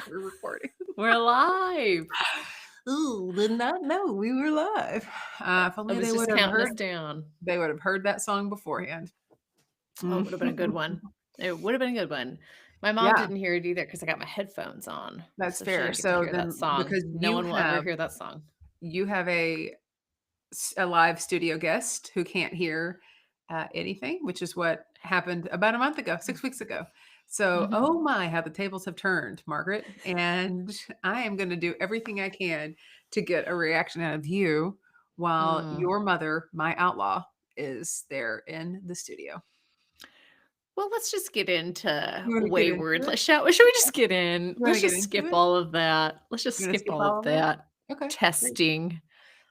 We're recording. We're live. Ooh, did not know we were live. If I only was they would just have counting us heard down. they would have heard that song beforehand. Oh, it Mm. would have been a good one. It would have been a good one. My mom Yeah, didn't hear it either because I got my headphones on, that's so she fair. didn't get to So hear that then song. because No one will ever hear that song. you have a live studio guest who can't hear anything, which is what happened about a month ago, 6 weeks ago. So, Mhm. oh my, how the tables have turned, Margaret. And I am going to do everything I can to get a reaction out of you while Mm. your mother, my outlaw, is there in the studio. Well, let's just get into You want to get Wayward. into it? Should we just get in? You want to Let's get just into skip it? all of that. Let's just You want to skip skip all of all of it? that Okay, great. testing.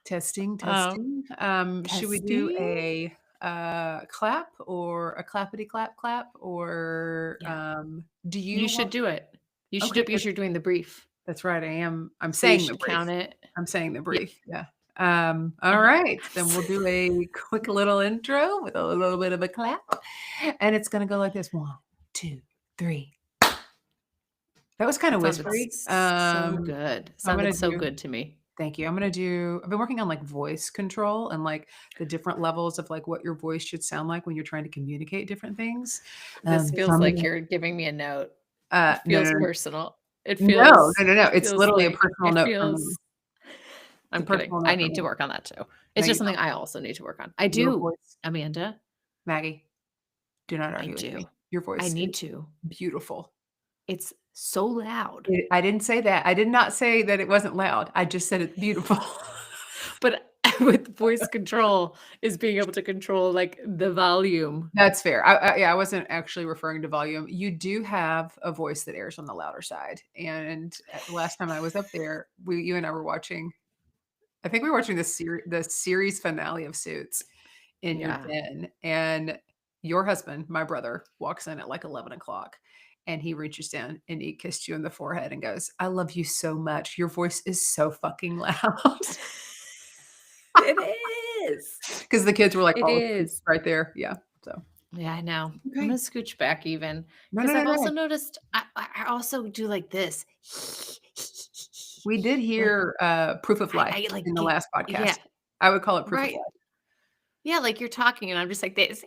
Testing, Um, testing. Should we do testing. a clap or a clappity clap clap or Yeah, do you you should want do it. You should do okay, it because you're doing the brief, that's right. I'm so you saying the should brief. count it. I'm saying the Yeah. brief. Yeah. All Uh-huh. right. Then we'll do a quick little intro with a little bit of a clap. And it's gonna go like this. 1, 2, 3. That was kind of That sounded whispery. so good. I'm gonna Sounded so do good to me. Thank you. I've been working on, like, voice control and, like, the different levels of, like, what your voice should sound like when you're trying to communicate different things. This So feels I'm like gonna you're giving me a note. It no, feels no, no. personal. No, no, no, no. It It's feels literally a like personal note from me. It's a I'm kidding. personal I note from need to me. work on that too. No, It's just you something don't. I also need to work on. I Your do, voice Amanda. Maggie, do not I argue with do. me. Your I voice is need to. beautiful. It's so loud. I didn't say that. I did not say that it wasn't loud. I just said it's beautiful. But with voice control is being able to control like the volume. That's fair. Yeah, I wasn't actually referring to volume. You do have a voice that airs on the louder side, and, the last time I was up there, you and I were watching I think we were watching the series finale of Suits in your Yeah. den, and your husband, my brother, walks in at, like, 11 o'clock, and he reaches down and he kissed you on the forehead and goes, "I love you so much. Your voice is so fucking loud." It is. Because the kids were, like, It all asleep is. right there. Yeah, so Yeah, I know. I'm okay. gonna scooch back even No, no, because no, I've no. also noticed I also do like this. We did Like hear, Proof of Life I like in the last yeah, podcast. I would call it Proof of right. Life. Yeah, like you're talking and I'm just like this.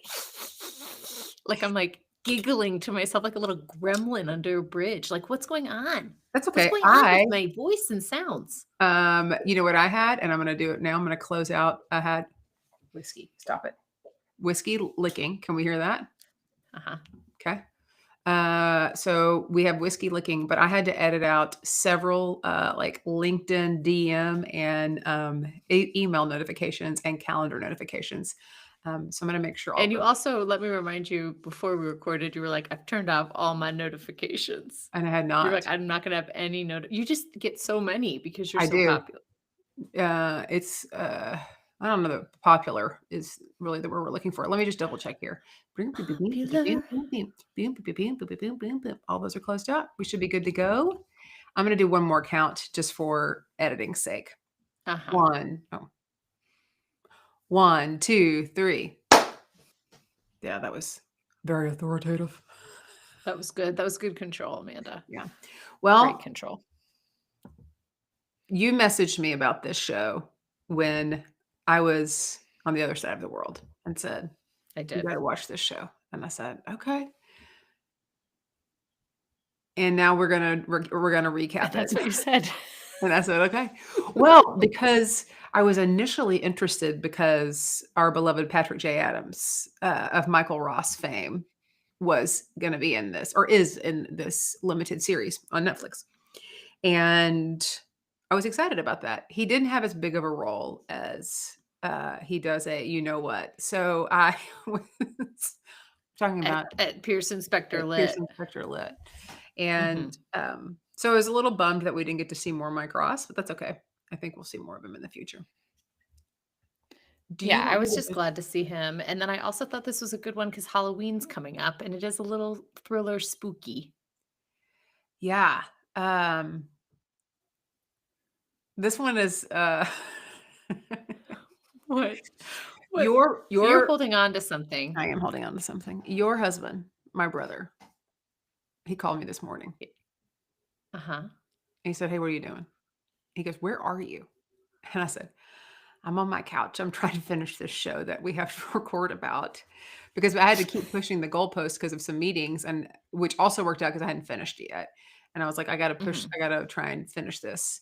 Like I'm like giggling to myself like a little gremlin under a bridge. Like what's going on? That's What's okay. going on with my voice and sounds? You know what I had, and I'm gonna do it now, I'm gonna close out. I had whiskey, stop it. Whiskey licking. Can we hear that? Uh-huh. Okay. So we have whiskey licking, but I had to edit out several, like LinkedIn DM and, email notifications and calendar notifications. So I'm gonna make sure all And you those also let me remind you before we recorded, you were like, I've turned off all my notifications. and I had You're like, not. I'm not gonna have any you just get so many because you're I so do. popular. It's, I don't know that popular is really the word we're looking for. Let me just double check here. Popular. All those are closed out. We should be good to go. I'm gonna do one more count just for editing's sake. Uh-huh. 1, oh, 1, 2, 3. Yeah, that was very authoritative. That was good. That was good control, Amanda. Yeah. Great Well, control. you messaged me about this show when I was on the other side of the world and said, I "You did. gotta watch this show." And I said, "Okay." And now we're gonna recap it. That's what you said. And I said, "Okay." Well, because I was initially interested because our beloved Patrick J. Adams, of Michael Ross fame was gonna be in this or is in this limited series on Netflix. And I was excited about that. He didn't have as big of a role as, he does a You Know What. So I was talking about At Pearson Specter Pearson Lit. Specter Lit. And, Mhm. so I was a little bummed that we didn't get to see more Mike Ross, but that's okay. I think we'll see more of him in the future. Do you Yeah, I want me was to just glad to see him, and then I also thought this was a good one because Halloween's coming up, and it is a little thriller spooky. Yeah, this one is, What? What? You're your holding on to something. I am holding on to something. Your husband, my brother, he called me this morning. Uh-huh. he said, "Hey, what are you doing?" He goes, "Where are you?" And I said, "I'm on my couch. I'm trying to finish this show that we have to record about." Because I had to keep pushing the goalpost because of some meetings and which also worked out because I hadn't finished it yet. And I was like, Mhm. I gotta try and finish this.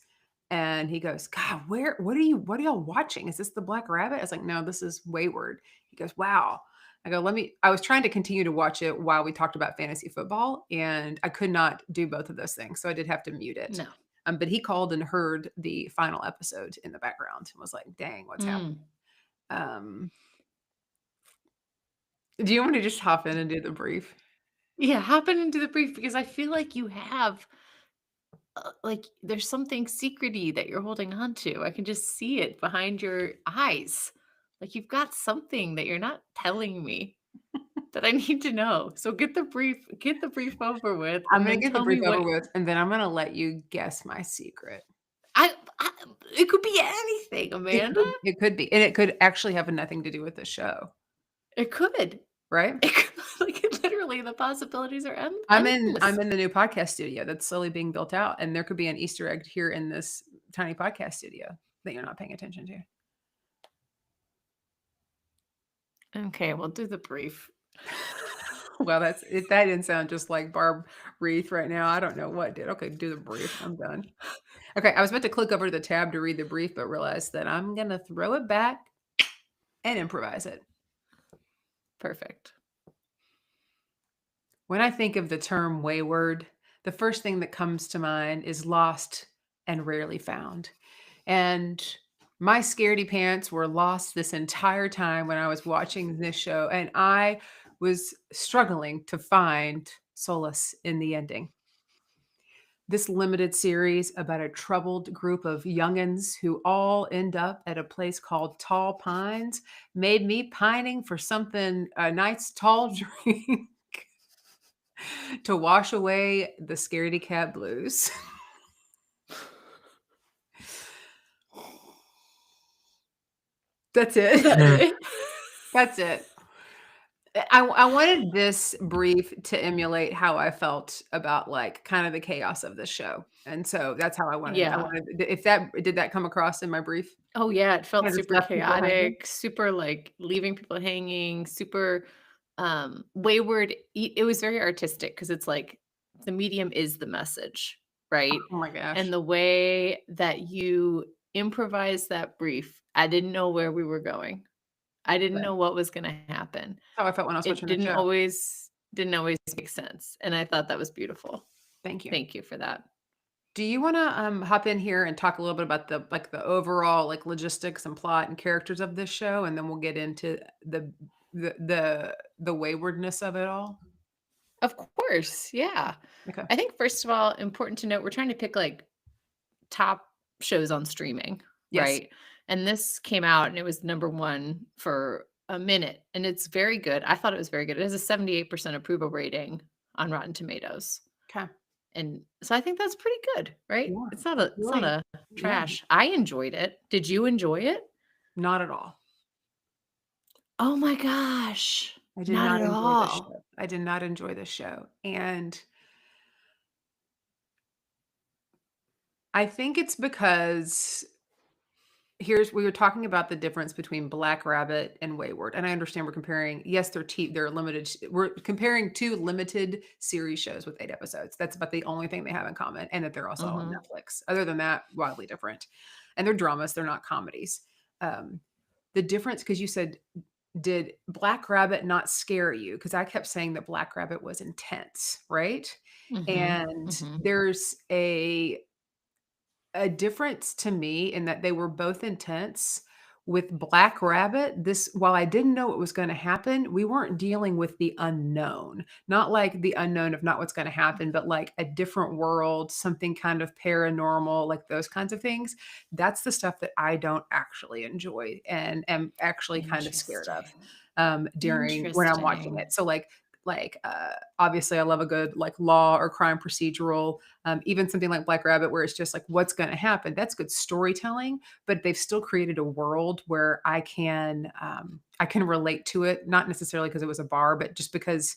And he goes, "God, what are y'all watching? Is this the Black Rabbit?" I was like, "No, this is Wayward." He goes, "Wow." I go, I was trying to continue to watch it while we talked about fantasy football, and I could not do both of those things. So I did have to mute it. No. But he called and heard the final episode in the background and was like, "Dang, what's happening?" Mm. Um, do you want me to just hop in and do the brief? Yeah, happen into the brief because I feel like you have like there's something secrety that you're holding on to. I can just see it behind your eyes. Like you've got something that you're not telling me that I need to know. So get the brief over with I'm and gonna then get the tell brief me over what with, and then I'm gonna let you guess my secret. I it could be anything, Amanda. It could be, and it could actually have nothing to do with the show, It could. right? It could like literally the possibilities are I'm endless. in the new podcast studio that's slowly being built out, and there could be an Easter egg here in this tiny podcast studio that you're not paying attention to. Okay, we'll do the brief. Well, that didn't sound just like Barb Reith right now. I don't know what did. Okay, do the brief. I'm done. Okay, I was about to click over to the tab to read the brief, but realized that I'm gonna throw it back and improvise it. Perfect. When I think of the term wayward, the first thing that comes to mind is lost and rarely found. And my scaredy pants were lost this entire time when I was watching this show, and I was struggling to find solace in the ending. This limited series about a troubled group of youngins who all end up at a place called Tall Pines made me pining for something, a nice tall drink to wash away the scaredy cat blues. That's Is that it. it? That's it. I wanted this brief to emulate how I felt about, like, kind of the chaos of the show, and so that's how I Yeah. wanted if that did that come across in my brief? Oh, yeah, it felt Kinda just super left people hanging? chaotic, super, like, leaving people hanging, super, wayward. It was very artistic because it's like the medium is the message, right? Oh my gosh. And the way that you improvised that brief, I didn't know where we were going. I didn't That's know what was gonna happen. how I felt when I was It watching the show. didn't always make sense, and I thought that was beautiful. Thank you. Thank you for that. Do you wanna, hop in here and talk a little bit about the overall, like, logistics and plot and characters of this show, and then we'll get into the waywardness of it all? Of course, yeah. Okay. I think first of all, important to note, we're trying to pick, like, top shows on streaming, Yes. right? And this came out and it was number 1 for a minute, and it's very good. I thought it was very good. It has a 78% approval rating on Rotten Tomatoes. Okay. And so I think that's pretty good, right? Yeah. It's not Really a yeah. trash. I enjoyed it. Did you enjoy it? Not at all. Oh my gosh. I did Not not at enjoy this all. show. I did not enjoy this show, and I think it's because we were talking about the difference between Black Rabbit and Wayward, and I understand we're comparing yes, they're limited we're comparing 2 limited series shows with 8 episodes. That's about the only thing they have in common, and that they're also on Mhm. Netflix. Other than that, wildly different. And they're dramas, they're not comedies. Um, the difference, because you said, "Did Black Rabbit not scare you?" Because I kept saying that Black Rabbit was intense, right? Mhm. And Mhm. there's a difference to me in that they were both intense. With Black Rabbit, this while I didn't know what was gonna happen, we weren't dealing with the unknown. Not like the unknown of not what's gonna happen, but like a different world, something kind of paranormal, like those kinds of things. That's the stuff that I don't actually enjoy and am actually kind of scared of, Interesting. during when I'm watching Interesting. it. So, obviously, I love a good, like, law or crime procedural, even something like Black Rabbit where it's just like, "What's gonna happen?" That's good storytelling, but they've still created a world where I can relate to it, not necessarily because it was a bar, but just because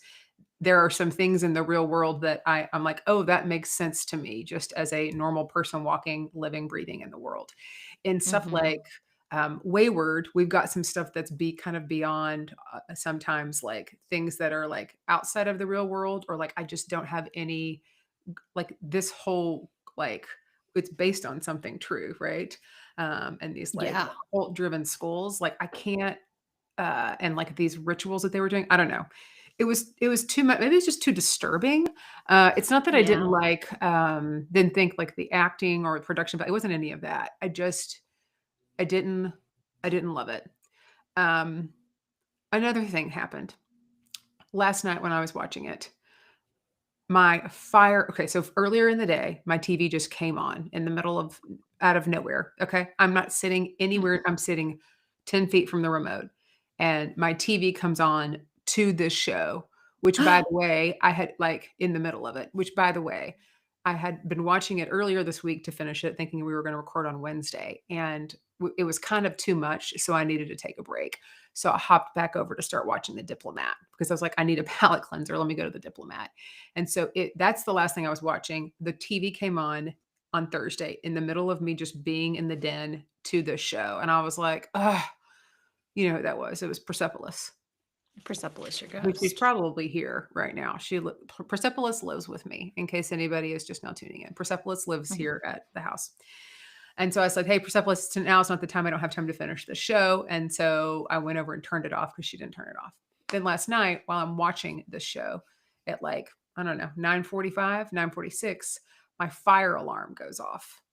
there are some things in the real world that I'm like, "Oh, that makes sense to me just as a normal person walking, living, breathing in the world." In stuff Mhm. like, Wayward, we've got some stuff that's kind of beyond, sometimes, like, things that are, like, outside of the real world or, like, I just don't have any like, this whole, like it's based on something true, right? And these, like, Yeah. cult-driven schools, like, I can't and like these rituals that they were doing. I don't know. It was too much. Maybe it's just too disturbing. It's not that I didn't Yeah. like didn't think like the acting or production, but it wasn't any of that. I didn't I didn't love it. Um, Another thing happened last night when I was watching it. My fire okay, so earlier in the day, my TV just came on in the middle of out of nowhere, okay? I'm not sitting Mhm. anywhere, I'm sitting 10 feet from the remote, and my TV comes on to this show, which, by the way, I had like, in the middle of it, which, by the way, I had been watching it earlier this week to finish it, thinking we were gonna record on Wednesday, and it was kind of too much, so I needed to take a break. So I hopped back over to start watching The Diplomat because I was like, "I need a palate cleanser, let me go to The Diplomat." And so that's the last thing I was watching. The TV came on Thursday in the middle of me just being in the den to this show, and I was like, "Ugh." You know who that was? It was Persepolis, Persepolis, your which is ghost. probably here right now. Persepolis lives with me, in case anybody is just now tuning in. Persepolis lives Mhm. here at the house. And so I said, "Hey, Persepolis, now is not the time. I don't have time to finish the show." And so I went over and turned it off because she didn't turn it off. Then last night, while I'm watching the show at like, I don't know, 9:45, 9:46, my fire alarm goes off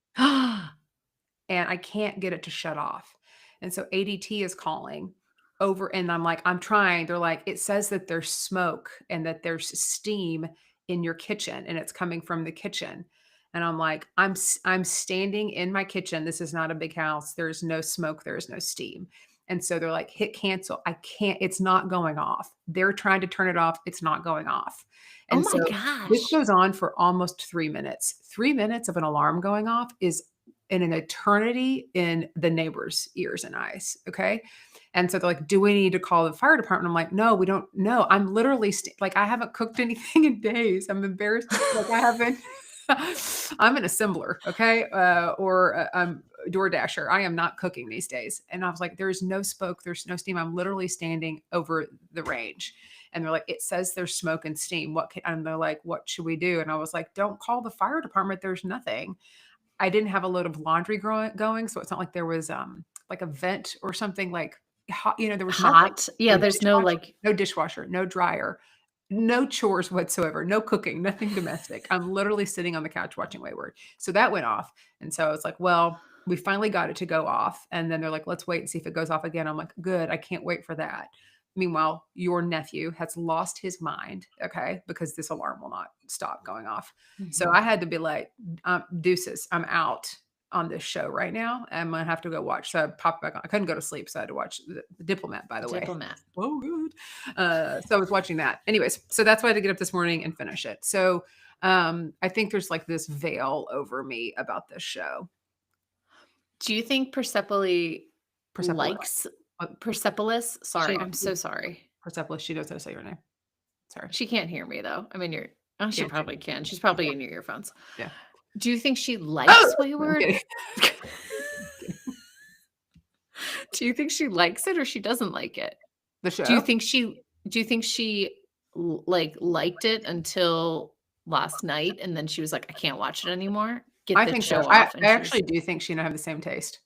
and I can't get it to shut off. And so ADT is calling over and I'm like, I'm trying. They're like, it says that there's smoke and that there's steam in your kitchen and it's coming from the kitchen. And I'm like, I'm standing in my kitchen. This is not a big house. There's no smoke, there's no steam. And so they're like, hit cancel. I can't, it's not going off. They're trying to turn it off. It's not going off. Oh And my so this gosh. goes on for almost 3 minutes. 3 minutes of an alarm going off is in an eternity in the neighbor's ears and eyes, okay? And so they're like, "Do we need to call the fire department?" I'm like, "No, we don't no, I'm literally like, I haven't cooked anything in days. I'm embarrassed to like, I haven't I'm an assembler, okay? Or, I'm a DoorDasher. I am not cooking these days." And I was like, "There's no smoke, there's no steam." I'm literally standing over the range. And they're like, "It says there's smoke and steam. What can" and they're like, "What should we do?" And I was like, "Don't call the fire department. There's nothing." I didn't have a load of laundry going, so it's not like there was, like a vent or something like hot there was nothing. Hot. No Yeah, there's no, like dishwasher, no dryer, no chores whatsoever, no cooking, nothing domestic. I'm literally sitting on the couch watching Wayward. So that went off, and so I was like, "Well, we finally got it to go off," and then they're like, "Let's wait and see if it goes off again." I'm like, "Good, I can't wait for that." Meanwhile, your nephew has lost his mind, okay, because this alarm will not stop going off. So Mhm. I had to be like, deuces, I'm out on this show right now. I'm gonna have to go watch." So I popped back on. I couldn't go to sleep, so I had to watch The Diplomat, by The the way. Diplomat. Oh, good. So I was watching that. Anyways, so that's why I had to get up this morning and finish it. So I think there's like this veil over me about this show. Do you think Persepolis Persepolis. likes Uh, Persepolis? She Sorry, I'm so sorry. Persepolis, she knows how to say your name. Sorry. She can't hear me though. I'm in your oh, she Can't she? probably can. She's Yeah. probably in your earphones. Yeah. Do you think she Oh! likes I'm Wayward? kidding. Do you think she likes it or she doesn't like it? The Do you show? think she do you think she liked it until last night and then she was like, "I can't watch it anymore. Get I this think so. show I off," and I she actually was do think she and I have the same taste.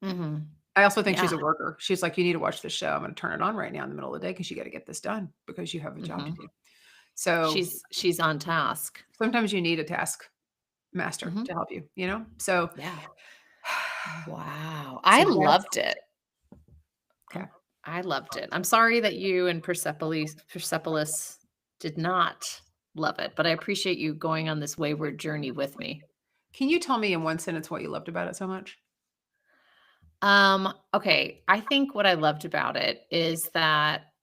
Mhm. I also think she's Yeah. a worker. She's like, "You need to watch this show. I'm gonna turn it on right now in the middle of the day because you gotta get this done because you have a job to Mhm. do." So, She's on task. sometimes you need a task master Mhm. to help you, you know? So Yeah. Wow. so I that's loved it. okay. I loved it. I'm sorry that you and Persepolis did not love it, but I appreciate you going on this wayward journey with me. Can you tell me in one sentence what you loved about it so much? Okay, I think what I loved about it is that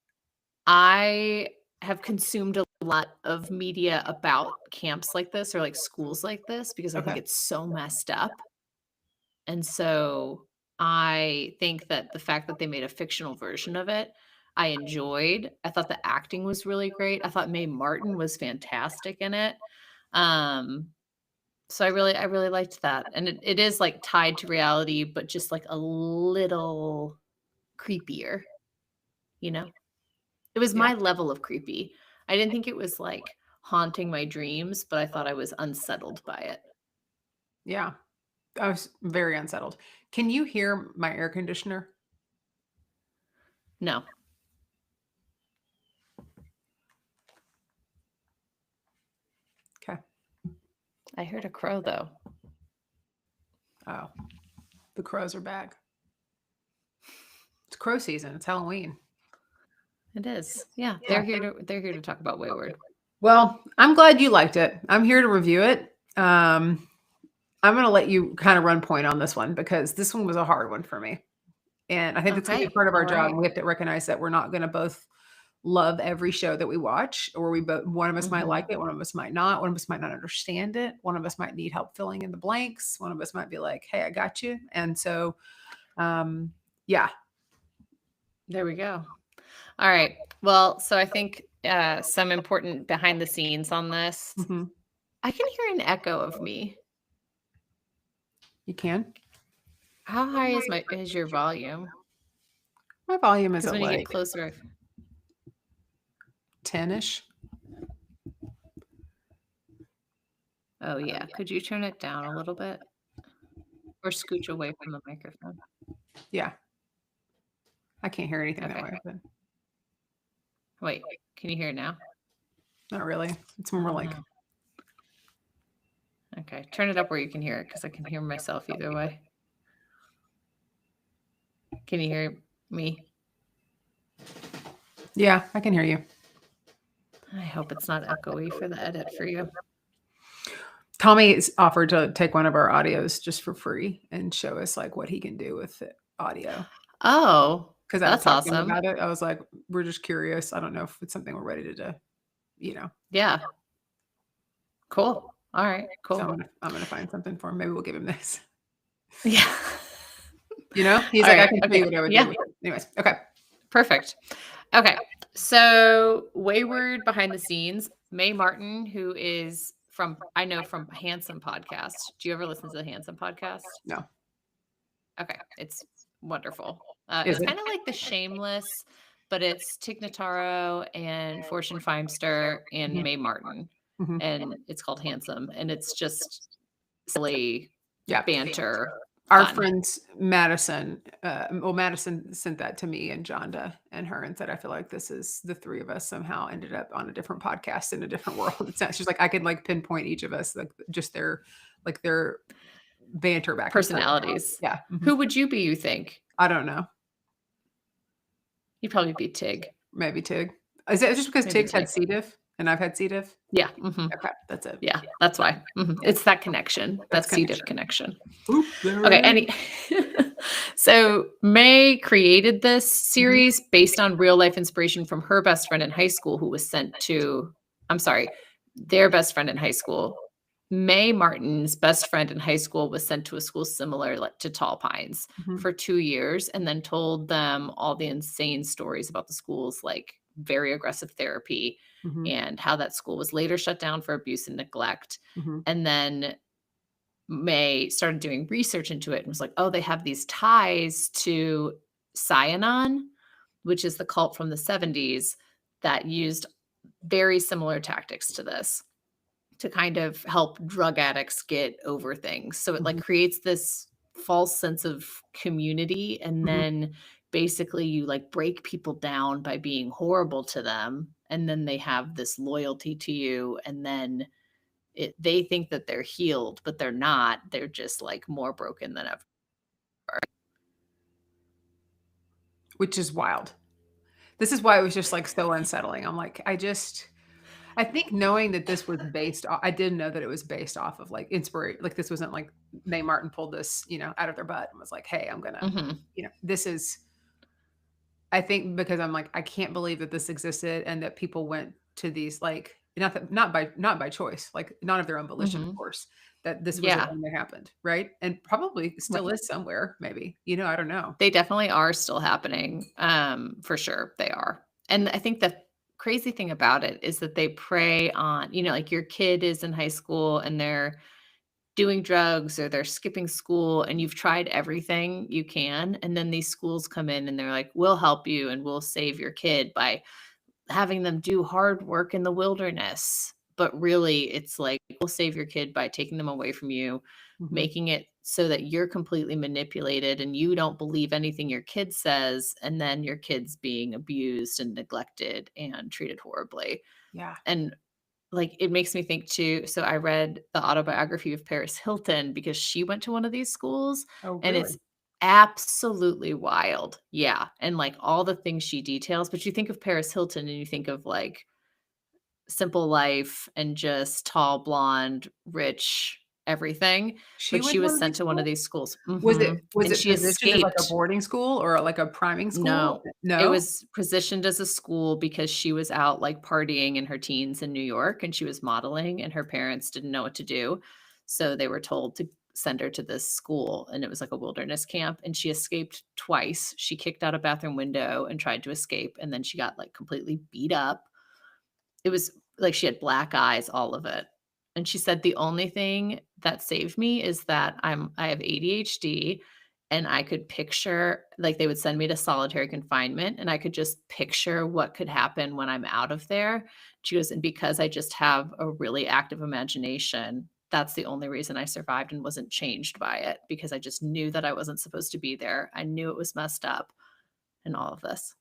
I have consumed a lot of media about camps like this or like schools like this because I think Okay. it's so messed up. And so I think that the fact that they made a fictional version of it, I enjoyed. I thought the acting was really great. I thought Mae Martin was fantastic in it. Um, so I really liked that. And it is like tied to reality, but just like a little creepier, you know? It was Yeah. my level of creepy. I didn't think it was like haunting my dreams, but I thought I was unsettled by it. Yeah. I was very unsettled. Can you hear my air conditioner? No, Okay. I heard a crow though. Oh, the crows are back. It's crow season. It's Halloween. It is. Yeah, Yeah. they're here to talk about Wayward. Well, I'm glad you liked it. I'm here to review it. I'm going to let you kind of run point on this one because this one was a hard one for me. And I think that's going to be Okay. part of our All job. right. We have to recognize that we're not going to both love every show that we watch, or we both, one of us might like Mhm. it, one of us might not, one of us might not understand it, one of us might need help filling in the blanks, one of us might be like, hey, I got you. And so, yeah. There we go. All right. Well, so I think some important behind the scenes on this. Mhm. I can hear an echo of me. You can. How high is your volume? My volume is Because at when you get like closer, 10-ish. oh yeah. Could you turn it down a little bit or scooch away from the microphone? Yeah. I can't hear anything that Okay. way, but Wait. Can you hear it now? not really. It's I more don't like, know. Okay. Turn it up where you can hear it because I can hear myself either way. Can you hear me? yeah, I can hear you. I hope it's not echoey for the edit for you. Tommy has offered to take one of our audios just for free and show us like what he can do with the audio. Oh, Because I was that's talking to him awesome. about it. I was like, we're just curious. I don't know if it's something we're ready to do, you know. Yeah. Cool. All right. So Cool. I'm gonna find something for him. Maybe we'll give him this. Yeah. You know, he's All like, I right. can tell you Okay. what I would do Yeah. with it. Anyways, okay. Perfect. Okay. So Wayward behind the scenes, Mae Martin, who is I know from Handsome podcast. Do you ever listen to the Handsome podcast? No. Okay. It's wonderful. Is It's it? kind of like The Shameless, but it's Tig Notaro and Fortune Feimster and Mhm. Mae Martin. Mhm. And it's called Handsome. And it's just silly Yeah. banter. Our Fun. friend Madison, Madison sent that to me and Jonda and her and said, I feel like this is the three of us somehow ended up on a different podcast in a different world. It's not, she's like, I could like pinpoint each of us, like just their banter back and forth. Personalities. Yeah. Mhm. Who would you be, you think? I don't know. You'd probably be Tig. Maybe Tig. Is it just because Maybe Tig's had Tig. C. diff and I've had C. diff? Yeah. Mhm. Okay, that's it. Yeah, that's why. Mhm. It's that connection. That's That C. diff connection. Oop, there Okay, it is. so Mae created this Mhm. series based on real life inspiration from her best friend in high school who was sent to their best friend in high school. Mae Martin's best friend in high school was sent to a school similar to Tall Pines Mhm. for 2 years and then told them all the insane stories about the school's like very aggressive therapy Mhm. and how that school was later shut down for abuse and neglect. Mhm. And then May started doing research into it and was like, oh, they have these ties to Cyanon, which is the cult from the 70s that used very similar tactics to this to kind of help drug addicts get over things. So it like Mhm. creates this false sense of community and Mhm. then basically you like break people down by being horrible to them and then they have this loyalty to you and then they think that they're healed, but they're not. They're just like more broken than ever. Which is wild. This is why it was just like so unsettling. I'm like, I think knowing that this was I didn't know that it was based off of like inspiration. Like this wasn't like Mae Martin pulled this, out of their butt and was like, hey, I'm gonna, Mhm. this is, I think because I'm like, I can't believe that this existed and that people went to these like not by choice, like, not of their own volition, of Mhm. course, that this was a Yeah. thing that happened, right? And probably still Right. is somewhere, maybe, I don't know. They definitely are still happening, for sure, they are. And I think the crazy thing about it is that they prey on like, your kid is in high school and they're doing drugs or they're skipping school and you've tried everything you can, and then these schools come in and they're like, "We'll help you and we'll save your kid by having them do hard work in the wilderness." But really, it's like, we'll save your kid by taking them away from you, Mhm. making it so that you're completely manipulated and you don't believe anything your kid says, and then your kid's being abused and neglected and treated horribly. Yeah. And like, it makes me think too, so I read the autobiography of Paris Hilton because she went to one of these schools, Oh, and it's really? absolutely wild. Yeah, and, like, all the things she details, but you think of Paris Hilton and you think of, like, simple life and just tall, blonde, rich, everything, She but went she to one was of sent these to one of schools? these schools. Was it Mhm, was and it she positioned as, like, a escaped. boarding school or, like, a priming school? No, it No? was positioned as a school because she was out, like, partying in her teens in New York, and she was modeling, and her parents didn't know what to do, so they were told to send her to this school, and it was like a wilderness camp, and she escaped twice. She kicked out a bathroom window and tried to escape, and then she got, like, completely beat up. It was like she had black eyes, all of it. And she said, "The only thing that saved me is that I have ADHD, and I could picture like, they would send me to solitary confinement, and I could just picture what could happen when I'm out of there." She goes, "And because I just have a really active imagination, that's the only reason I survived and wasn't changed by it, because I just knew that I wasn't supposed to be there. I knew it was messed up and all of this."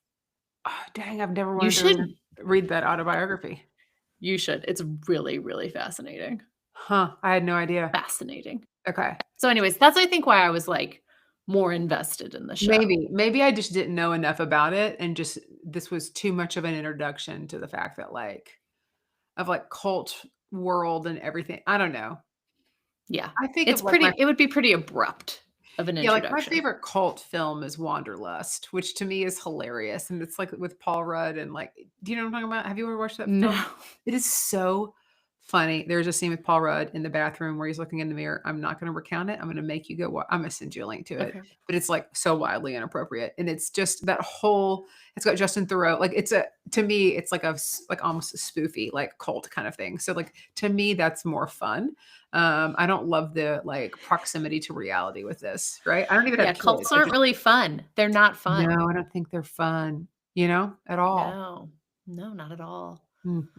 Oh, dang, I've never You wanted to should read that autobiography. you should. It's really, really fascinating. Huh, I had no idea. Fascinating. Okay. So anyways, that's I think why I was, like, more invested in the show. Maybe I just didn't know enough about it and just this was too much of an introduction to the fact that, like of, like, cult world and everything. I don't know. Yeah. I think of, It's like, pretty it would be pretty abrupt of an yeah, like, my introduction. favorite cult film is Wanderlust, which to me is hilarious, and it's, like, with Paul Rudd and, like do you know what I'm talking about? Have you ever watched that film? No. It is so funny. There's a scene with Paul Rudd in the bathroom where he's looking in the mirror. I'm not gonna recount it. I'm gonna make you go I'm gonna send you a link to it, Okay. but it's, like, so wildly inappropriate, and it's just that whole it's got Justin Theroux, like, it's a to me, it's like like, almost a spoofy, like, cult kind of thing, so, like, to me, that's more fun. I don't love the, like, proximity to reality with this, right? I don't even have Yeah, kids. cults I aren't just really fun. They're not fun. no, I don't think they're fun, at all. No. No, not at all.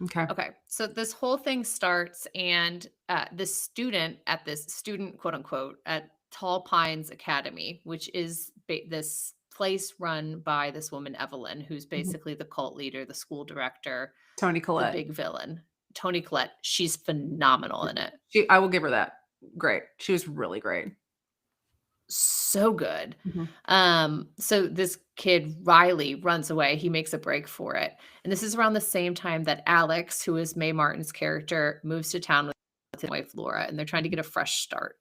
Okay. Okay, so this whole thing starts, and this student at this student, quote unquote, at Tall Pines Academy, which is this place run by this woman, Evelyn, who's Mhm. basically the cult leader, the school director, Toni the Collette. big villain. Tony Collette, she's phenomenal Yeah. in it. I will give her that. Great. She was really great. So good. Mhm. So this kid, Riley, runs away. He makes a break for it. And this is around the same time that Alex, who is Mae Martin's character, moves to town with his wife Laura, and they're trying to get a fresh start.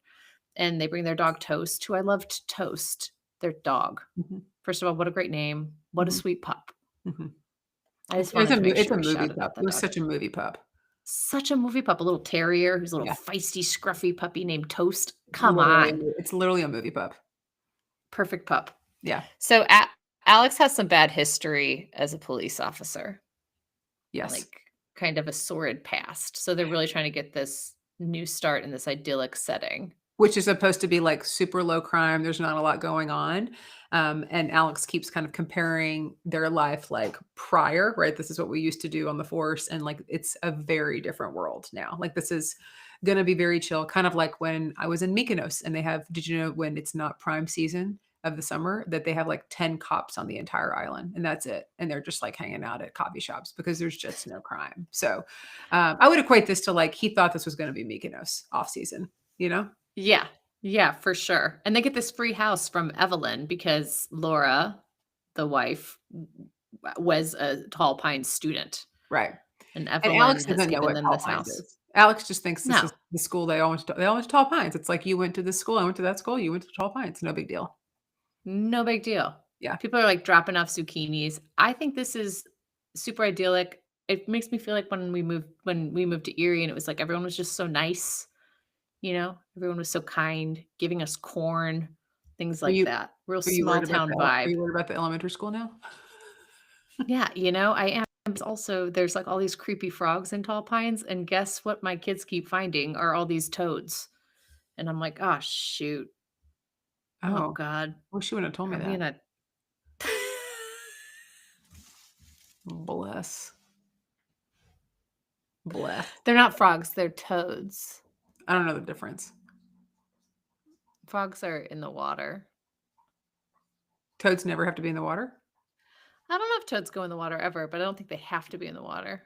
And they bring their dog Toast, who I loved Toast, their dog. Mhm. First of all, what a great name. What a Mhm. sweet pup. Mhm. I just wanted to make It's sure a we movie shouted pup. out It that was dog. such a movie pup. Such a movie pup, a little terrier who's a little Yeah. feisty, scruffy puppy named Toast. Come Literally, on. it's literally a movie pup. Perfect pup. Yeah. So Alex has some bad history as a police officer, Yes. like kind of a sordid past. So they're really trying to get this new start in this idyllic setting. Which is supposed to be, like, super low crime, there's not a lot going on, and Alex keeps kind of comparing their life, like, prior, right? This is what we used to do on the force, and, like, it's a very different world now. Like, this is gonna be very chill, kind of like when I was in Mykonos, and they have did you know when it's not prime season of the summer, that they have, like, 10 cops on the entire island, and that's it, and they're just, like, hanging out at coffee shops because there's just no crime. So, I would equate this to, like, he thought this was gonna be Mykonos off season, you know? Yeah. Yeah, for sure. And they get this free house from Evelyn because Laura, the wife, was a Tall Pines student, Right. and And Evelyn Alex has doesn't know given what them Tall this Pines house. is. Alex just thinks this No. is the school they all went to Tall Pines. It's like, "You went to this school, I went to that school, you went to Tall Pines, no big deal." No big deal. Yeah. People are, like, dropping off zucchinis. I think this is super idyllic. it makes me feel like when we moved to Erie and it was like everyone was just so nice, everyone was so kind, giving us corn, things Are like you that. Real are you small worried about town are vibe. you worried about the elementary school now? Yeah, I am. Also, there's like all these creepy frogs in tall pines, and guess what my kids keep finding are all these toads. And I'm like, oh shoot. Oh Oh, God. wish you wouldn't have told me Are we that. in a Bless. Bless. They're not frogs, they're toads. I don't know the difference. Frogs are in the water. Toads never have to be in the water? I don't know if toads go in the water ever, but I don't think they have to be in the water.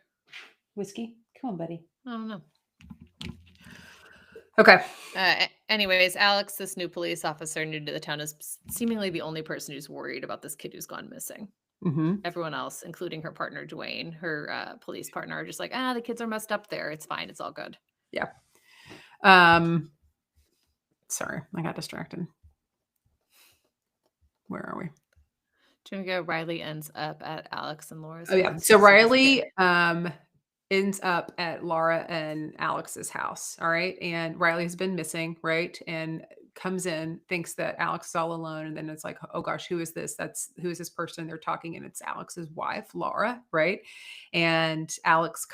Whiskey? Come on, buddy. I don't know. Okay. Anyways, Alex, this new police officer new to the town, is seemingly the only person who's worried about this kid who's gone missing. Mhm. Everyone else, including her partner Dwayne, her police partner, are just like, the kids are messed up there. It's fine. It's all good. Yeah. Um, sorry, I got distracted. Where are we? Do you want to go? Riley ends up at Alex and Laura's Oh, yeah. house. So let's get- Riley, ends up at Laura and Alex's house, all right? And Riley has been missing, right? And comes in, thinks that Alex is all alone, and then it's like, "Oh gosh, who is this? Who is this person?" They're talking, and it's Alex's wife, Laura, right? And Alex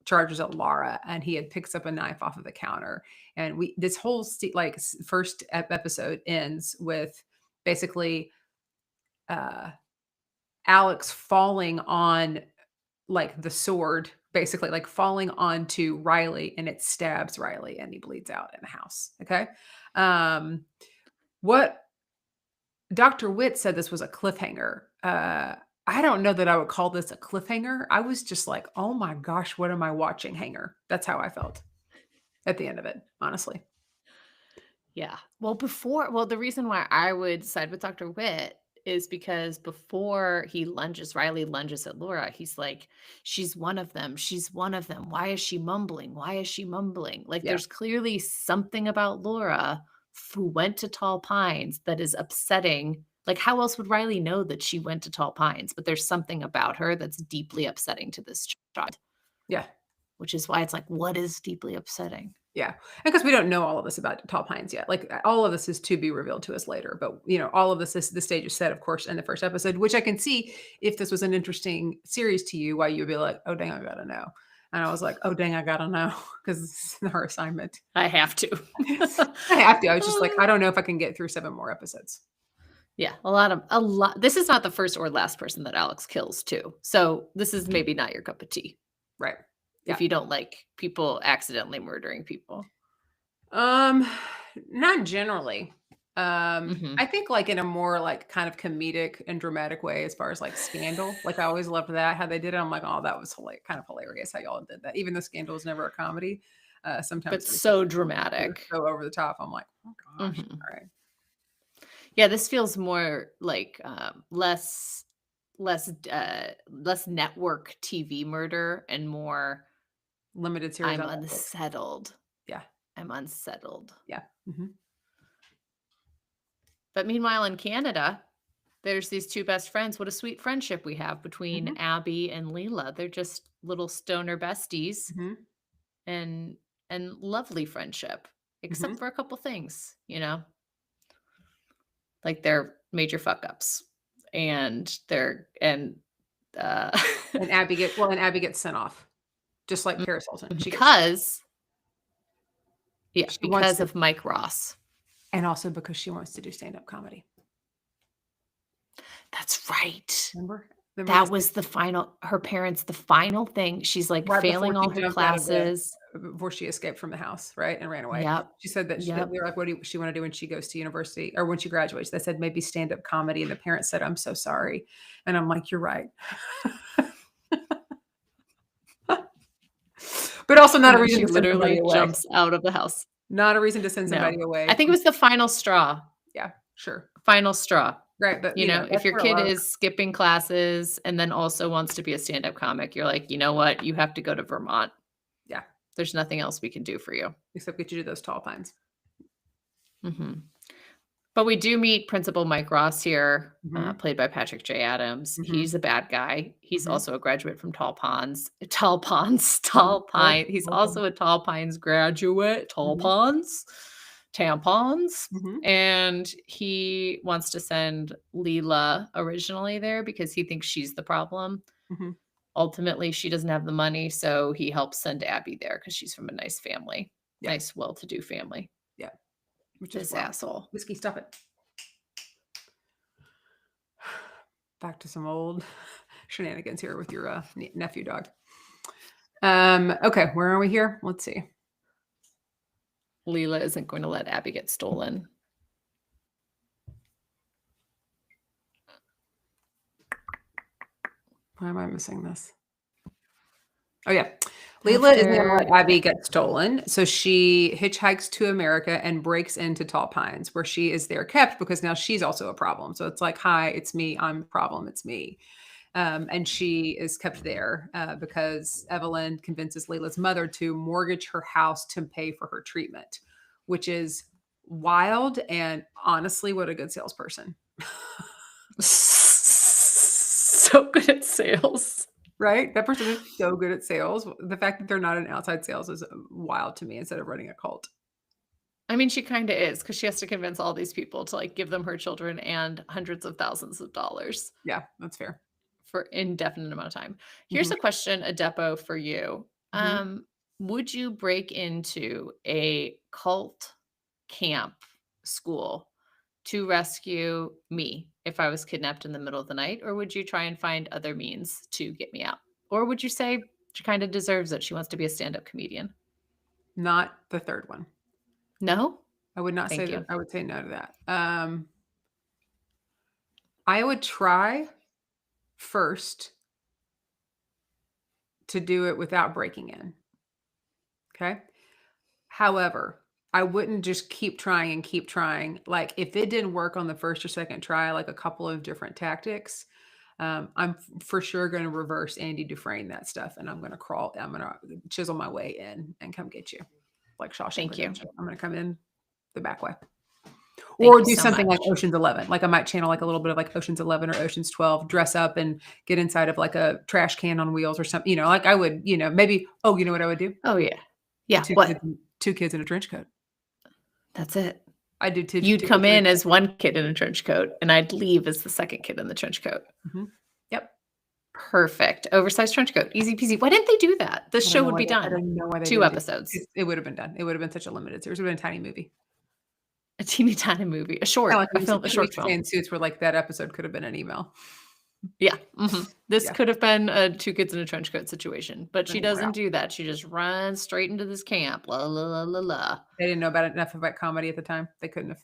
charges at Laura, and he had picks up a knife off of the counter. And this whole first episode ends with basically uh Alex falling on like the sword, basically like falling onto Riley, and it stabs Riley and he bleeds out in the house. Okay. Um what Dr. Witt said this was a cliffhanger. I don't know that I would call this a cliffhanger. I was just like, oh my gosh, what am I watching hanger? That's how I felt at the end of it, honestly. Yeah. Well, the reason why I would side with Dr. Witt is because before Riley lunges at Laura, he's like, she's one of them. She's one of them. Why is she mumbling? Why is she mumbling? Like, Yeah. there's clearly something about Laura who went to Tall Pines that is upsetting. Like, how else would Riley know that she went to Tall Pines? But there's something about her that's deeply upsetting to this child, Yeah. which is why it's like, what is deeply upsetting? Yeah, because we don't know all of this about Tall Pines yet. Like all of this is to be revealed to us later. But all of this is the stage is set, of course, in the first episode, which I can see if this was an interesting series to you, why you'd be like, "Oh dang, I gotta know." And I was like, "Oh dang, I gotta know," because this is our assignment. I have to. I have to. I was just like, I don't know if I can get through 7 more episodes. Yeah, a lot. This is not the first or last person that Alex kills, too. So this is maybe not your cup of tea Right. if you don't like people accidentally murdering people. Not generally. Mhm. I think like in a more like kind of comedic and dramatic way as far as like Scandal. Like I always loved that how they did it. I'm like, oh, that was kind of hilarious how y'all did that. Even though Scandal is never a comedy, sometimes But there's so just dramatic. so over the top. I'm like, oh gosh, Mhm. all right, Yeah, this feels more like less network TV murder and more limited series I'm on Netflix. unsettled. Yeah, I'm unsettled. yeah. Hmm. But meanwhile, in Canada, there's these two best friends. What a sweet friendship we have between Hmm. Abby and Leela. They're just little stoner besties Hmm. and lovely friendship, Hmm. except for a couple things, like they're major fuck ups, and they're uh, And Abby gets sent off, just like Paris Hilton. She gets because she wants because to, of Mike Ross. and also because she wants to do stand up comedy. That's right. Remember That this was the final thing. She's like right failing all her classes. before she escaped from the house, right, and ran away. Yep. She said that Yep. they were like, "What do she want to do when she goes to university or when she graduates?" They said maybe stand up comedy, and the parents said, "I'm so sorry," and I'm like, "You're right," but also not And a then reason she to send somebody literally away. jumps out of the house. Not a reason to send No. somebody away. I think it was the final straw. Yeah, sure, Final straw. right, but If that's your where a kid lot of is skipping classes and then also wants to be a stand-up comic, you're like, "You know what? You have to go to Vermont. yeah, There's nothing else we can do for you." except get you to those tall pines. Mhm. But we do meet Principal Mike Ross here, Mhm, played by Patrick J. Adams. mhm, He's a bad guy. He's mhm. also a graduate from Tall Ponds, Tall, Tall tall, Pine. He's tall, tall. also a Tall Pines graduate, Tall Mhm, Ponds, tampons. mhm, And he wants to send Leela originally there because he thinks she's the problem. mhm. Ultimately, she doesn't have the money, so he helps send Abby there because she's from a nice family, Yeah, nice, well-to-do family. yeah, which is This wrong. asshole. Whiskey, stop it. Back to some old shenanigans here with your, nephew dog. Okay, where are we here? Let's see. Leela isn't going to let Abby get stolen. Why am I missing this? Oh, yeah. Leela isn't gonna After let Abby get stolen, so she hitchhikes to America and breaks into Tall Pines, where she is there kept because now she's also a problem. So it's like, "Hi, it's me. I'm the problem. It's me." And she is kept there, because Evelyn convinces Leela's mother to mortgage her house to pay for her treatment, which is wild, and honestly, what a good salesperson. so good at sales. Right? That person is so good at sales. The fact that they're not in outside sales is wild to me instead of running a cult. I mean, she kinda is because she has to convince all these people to, like, give them her children and hundreds of thousands of dollars Yeah, that's fair. for indefinite amount of time. Here's Mhm, a question, Adepo, for you. mhm. Would you break into a cult camp school to rescue me if I was kidnapped in the middle of the night, or would you try and find other means to get me out? Or would you say she kinda deserves it, she wants to be a stand-up comedian? Not the 3rd one. No? I would not say Thank that you. I would say no to that. I would try first to do it without breaking in, okay? However, I wouldn't just keep trying and keep trying. Like, if it didn't work on the 1st or 2nd try, like a couple of different tactics, I'm for sure gonna reverse Andy Dufresne that stuff, and I'm gonna chisel my way in and come get you, like Shawshank Thank you. Redemption. I'm gonna come in the back way. Thank Or you do so something like much. Ocean's 11. Like, I might channel, like, a little bit of, like, Ocean's 11 or Ocean's 12, dress up and get inside of, like, a trash can on wheels or something, like, I would, maybe you know what I would do? Oh, yeah. The Yeah, what? 2 kids in a trench coat. That's it. I'd do 2 You'd 2 come kids in a in trench as one kid in a trench coat, and I'd leave as the second kid in the trench coat. Mhm. Yep. Perfect. Oversized trench coat. Easy peasy. Why didn't they do that? This show would be I done. don't know why they 2 didn't do episodes. it would've been done. It would've been such a limited series. It would've been a tiny movie. A teeny tiny movie. Kinda like A when film, a short we say film. in Suits where, like, that episode could have been an email. Yeah, mhm. This Yeah. could have been a 2 kids in a trench coat situation, but she doesn't Wow. do that. She just runs straight into this camp. La, la, la, la, la. They didn't know about it enough about comedy at the time. They couldn't have.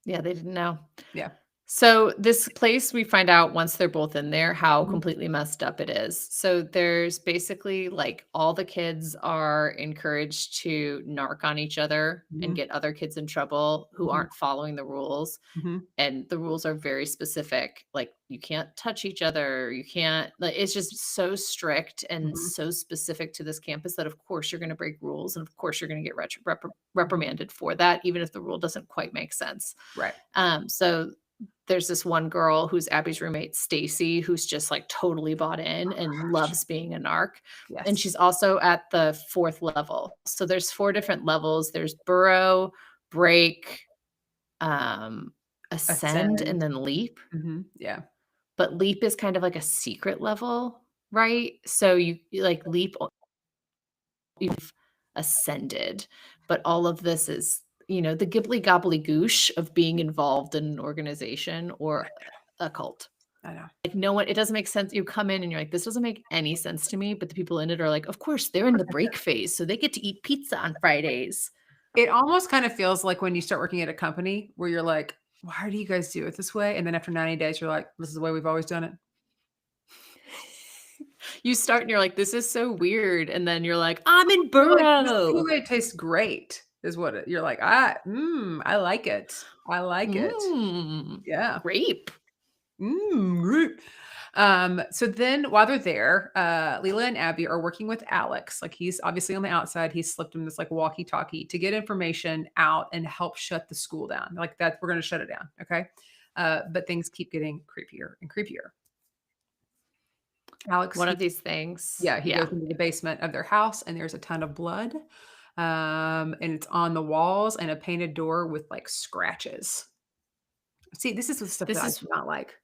Yeah, they didn't know. Yeah. So this place, we find out once they're both in there how Mhm, completely messed up it is. So there's basically like all the kids are encouraged to narc on each other and mhm, get other kids in trouble who mhm, aren't following the rules. mhm, And the rules are very specific. Like you can't touch each other. You can't, like, it's just so strict and mhm, so specific to this campus that, of course, you're going to break rules. And of course, you're going to get mhm. reprimanded for that, even if the rule doesn't quite make sense. Right. So there's this one girl who's Abby's roommate, Stacy, who's just like totally bought in Oh and gosh. loves being a narc. And Yes. she's also at the 4th level. So there's 4 different levels. There's burrow, break, um, ascend, Ascend. and then leap. Yeah. But leap is kind of like a secret level, right? So you like leap, you've ascended, but all of this is, the gibbly gobbly goosh of being involved in an organization or a cult. I know. Like, no one, it doesn't make sense. You come in and you're like, "This doesn't make any sense to me," but the people in it are like, "Of course, they're in the break phase, so they get to eat pizza on Fridays." It almost kind of feels like when you start working at a company where you're like, "Why do you guys do it this way?" And then after 90 days, you're like, "This is the way we've always done it." You start and you're like, "This is so weird," and then you're like, "I'm in You're like, "This burrow." Kool-Aid tastes great," is what you're like, I like it. I like it." Mm, Yeah. grape. Great. So then while they're there, Leela and Abby are working with Alex. Like he's obviously on the outside. He's slipped him this like walkie-talkie to get information out and help shut the school down. Like that, we're going to shut it down. Okay. But things keep getting creepier and creepier. Alex, One of these things. yeah, he Yeah. goes into the basement of their house and there's a ton of blood. And it's on the walls and a painted door with like scratches. See, this is the stuff that This I is do not like.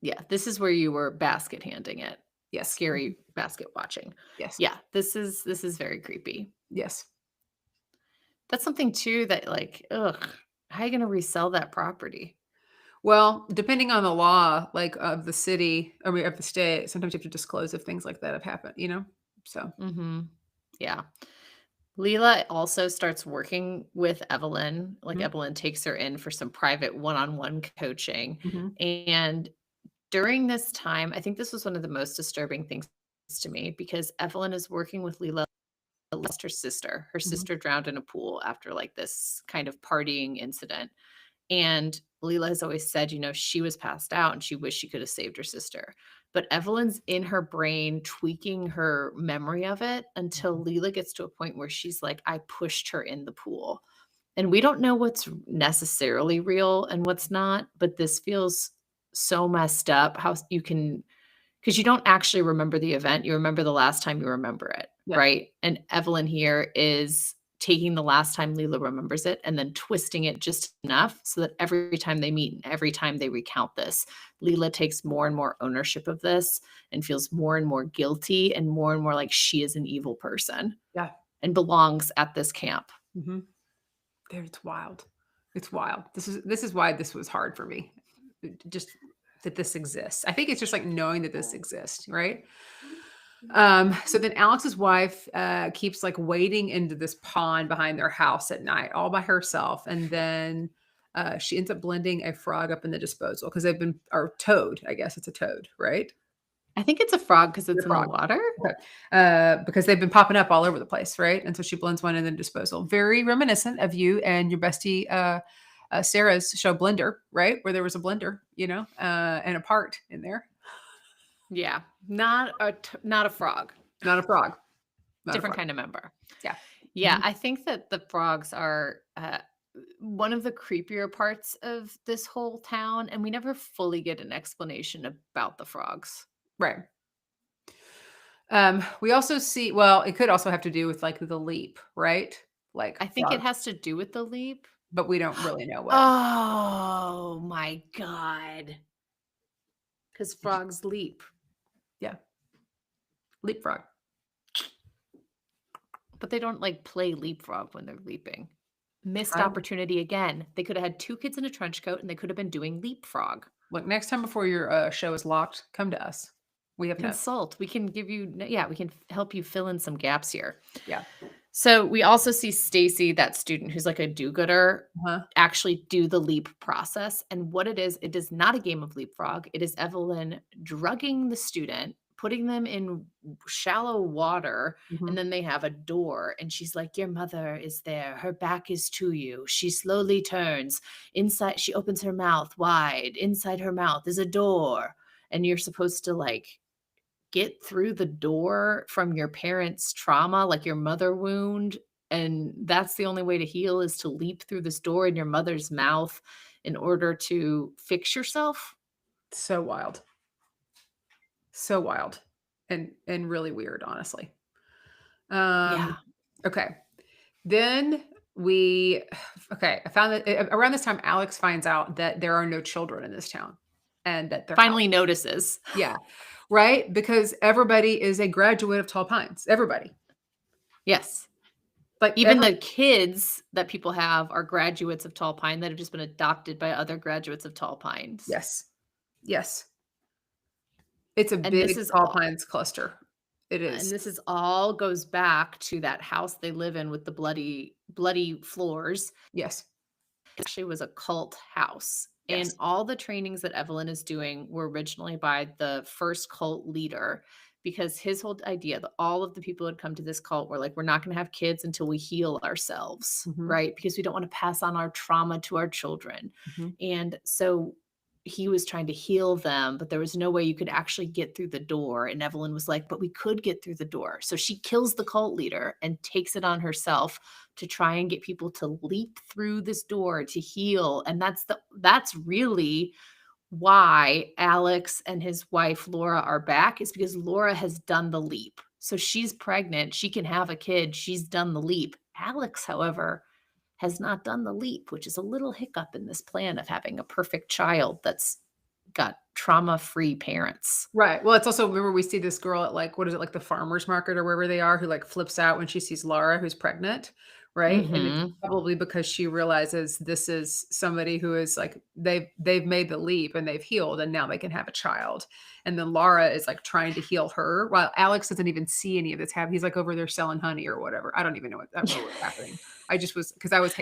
yeah, this is where you were basket handing it. Yes. Scary basket watching. Yes. Yeah, this is very creepy. Yes. That's something too that like, ugh, how are you gonna resell that property? Well, depending on the law, like of the city, I mean, of the state, sometimes you have to disclose if things like that have happened, you know? So, Mhm. Yeah. Leela also starts working with Evelyn. Like mhm, Evelyn takes her in for some private one-on-one coaching. mhm, And during this time, I think this was one of the most disturbing things to me because Evelyn is working with Leela, lost her sister. Her mhm. sister drowned in a pool after like this kind of partying incident. And Leela has always said, she was passed out and she wished she could have saved her sister. But Evelyn's in her brain tweaking her memory of it until Leela gets to a point where she's like, I pushed her in the pool. And we don't know what's necessarily real and what's not, but this feels so messed up how you can, because you don't actually remember the event. You remember the last time you remember it, Yeah. right? And Evelyn here is taking the last time Leela remembers it and then twisting it just enough so that every time they meet and every time they recount this, Leela takes more and more ownership of this and feels more and more guilty and more like she is an evil person Yeah. and belongs at this camp. Mhm. There, it's wild. It's wild. This is why this was hard for me. Just that this exists. I think it's just like knowing that this exists, right? So then Alex's wife keeps like wading into this pond behind their house at night all by herself. And then she ends up blending a frog up in the disposal because they've been, or toad, I guess it's a toad, right? I think it's a frog because The it's in the frog. water. Okay. Because they've been popping up all over the place, right? And so she blends one in the disposal. Very reminiscent of you and your bestie Sarah's show Blender, right? Where there was a blender, and a part in there. Yeah, not a frog. Not a frog. Not a Different frog. kind of member. Yeah. Yeah, Mhm. I think that the frogs are one of the creepier parts of this whole town, and we never fully get an explanation about the frogs. Right. We also see, well, it could also have to do with like the leap, right? Like I think it frog, has to do with the leap. but we don't really know what. Oh my god. Because frogs leap, Yeah. Leapfrog. but they don't like play leapfrog when they're leaping. Missed I, opportunity again. They could have had two kids in a trench coat and they could have been doing leapfrog. look, next time before your show is locked, come to us. We have notes. Consult. We can give you, yeah, we can help you fill in some gaps here. Yeah. So we also see Stacy, that student who's like a do-gooder, Uh-huh. actually do the leap process. And what it is not a game of leapfrog. It is Evelyn drugging the student, putting them in shallow water, Mhm. and then they have a door. And she's like, your mother is there. Her back is to you. She slowly turns. Inside, she opens her mouth wide. Inside her mouth is a door. And you're supposed to like get through the door from your parents' trauma, like your mother wound, and that's the only way to heal is to leap through this door in your mother's mouth in order to fix yourself. So wild. So wild. And really weird, honestly. Yeah. Okay. Then we okay, I found that around this time Alex finds out that there are no children in this town and that their house. Finally notices. Yeah. Right? Because everybody is a graduate of Tall Pines. Everybody. Yes. Like Even the kids that people have are graduates of Tall Pine that have just been adopted by other graduates of Tall Pines. yes. Yes. It's a And big Tall Pines cluster. It is. this is all goes back to that house they live in with the bloody floors. Yes. Actually was a cult house. And Yes. all the trainings that Evelyn is doing were originally by the first cult leader because his whole idea that all of the people who had come to this cult were like, we're not going to have kids until we heal ourselves, Mhm. right? Because we don't want to pass on our trauma to our children. Mhm. And so he was trying to heal them, but there was no way you could actually get through the door. And Evelyn was like, but we could get through the door. So she kills the cult leader and takes it on herself to try and get people to leap through this door to heal. And that's really why Alex and his wife Laura are back, is because Laura has done the leap. So she's pregnant, she can have a kid, she's done the leap. Alex, however, has not done the leap, which is a little hiccup in this plan of having a perfect child that's got trauma-free parents. Right. Well, it's also, remember we see this girl at like, what is it, like the farmer's market or wherever they are, who like flips out when she sees Laura who's pregnant, right? And it's Mhm. probably because she realizes this is somebody who is like they've made the leap and they've healed and now they can have a child. And then Laura is like trying to heal her while Alex doesn't even see any of this happen. He's like over there selling honey or whatever. I don't even know what I don't know what's happening. I just was because I was,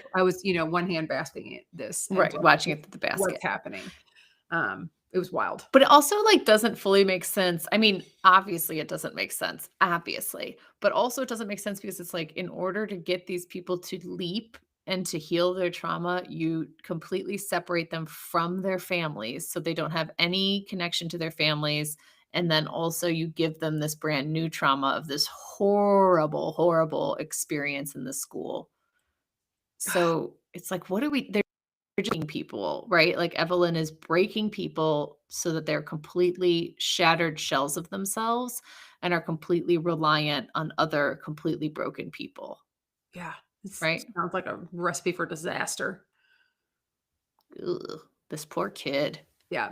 one hand basking at this and Right, watching it through the what's basket. happening. It was wild. But it also, like, doesn't fully make sense. I mean, obviously, it doesn't make sense, obviously, but also it doesn't make sense because it's like, in order to get these people to leap and to heal their trauma, you completely separate them from their families, so they don't have any connection to their families, and then also you give them this brand new trauma of this horrible, horrible experience in the school. So, it's like, what are we they're breaking people, right? Like, Evelyn is breaking people so that they're completely shattered shells of themselves and are completely reliant on other completely broken people, Yeah, this right? sounds like a recipe for disaster. Ugh, this poor kid. Yeah.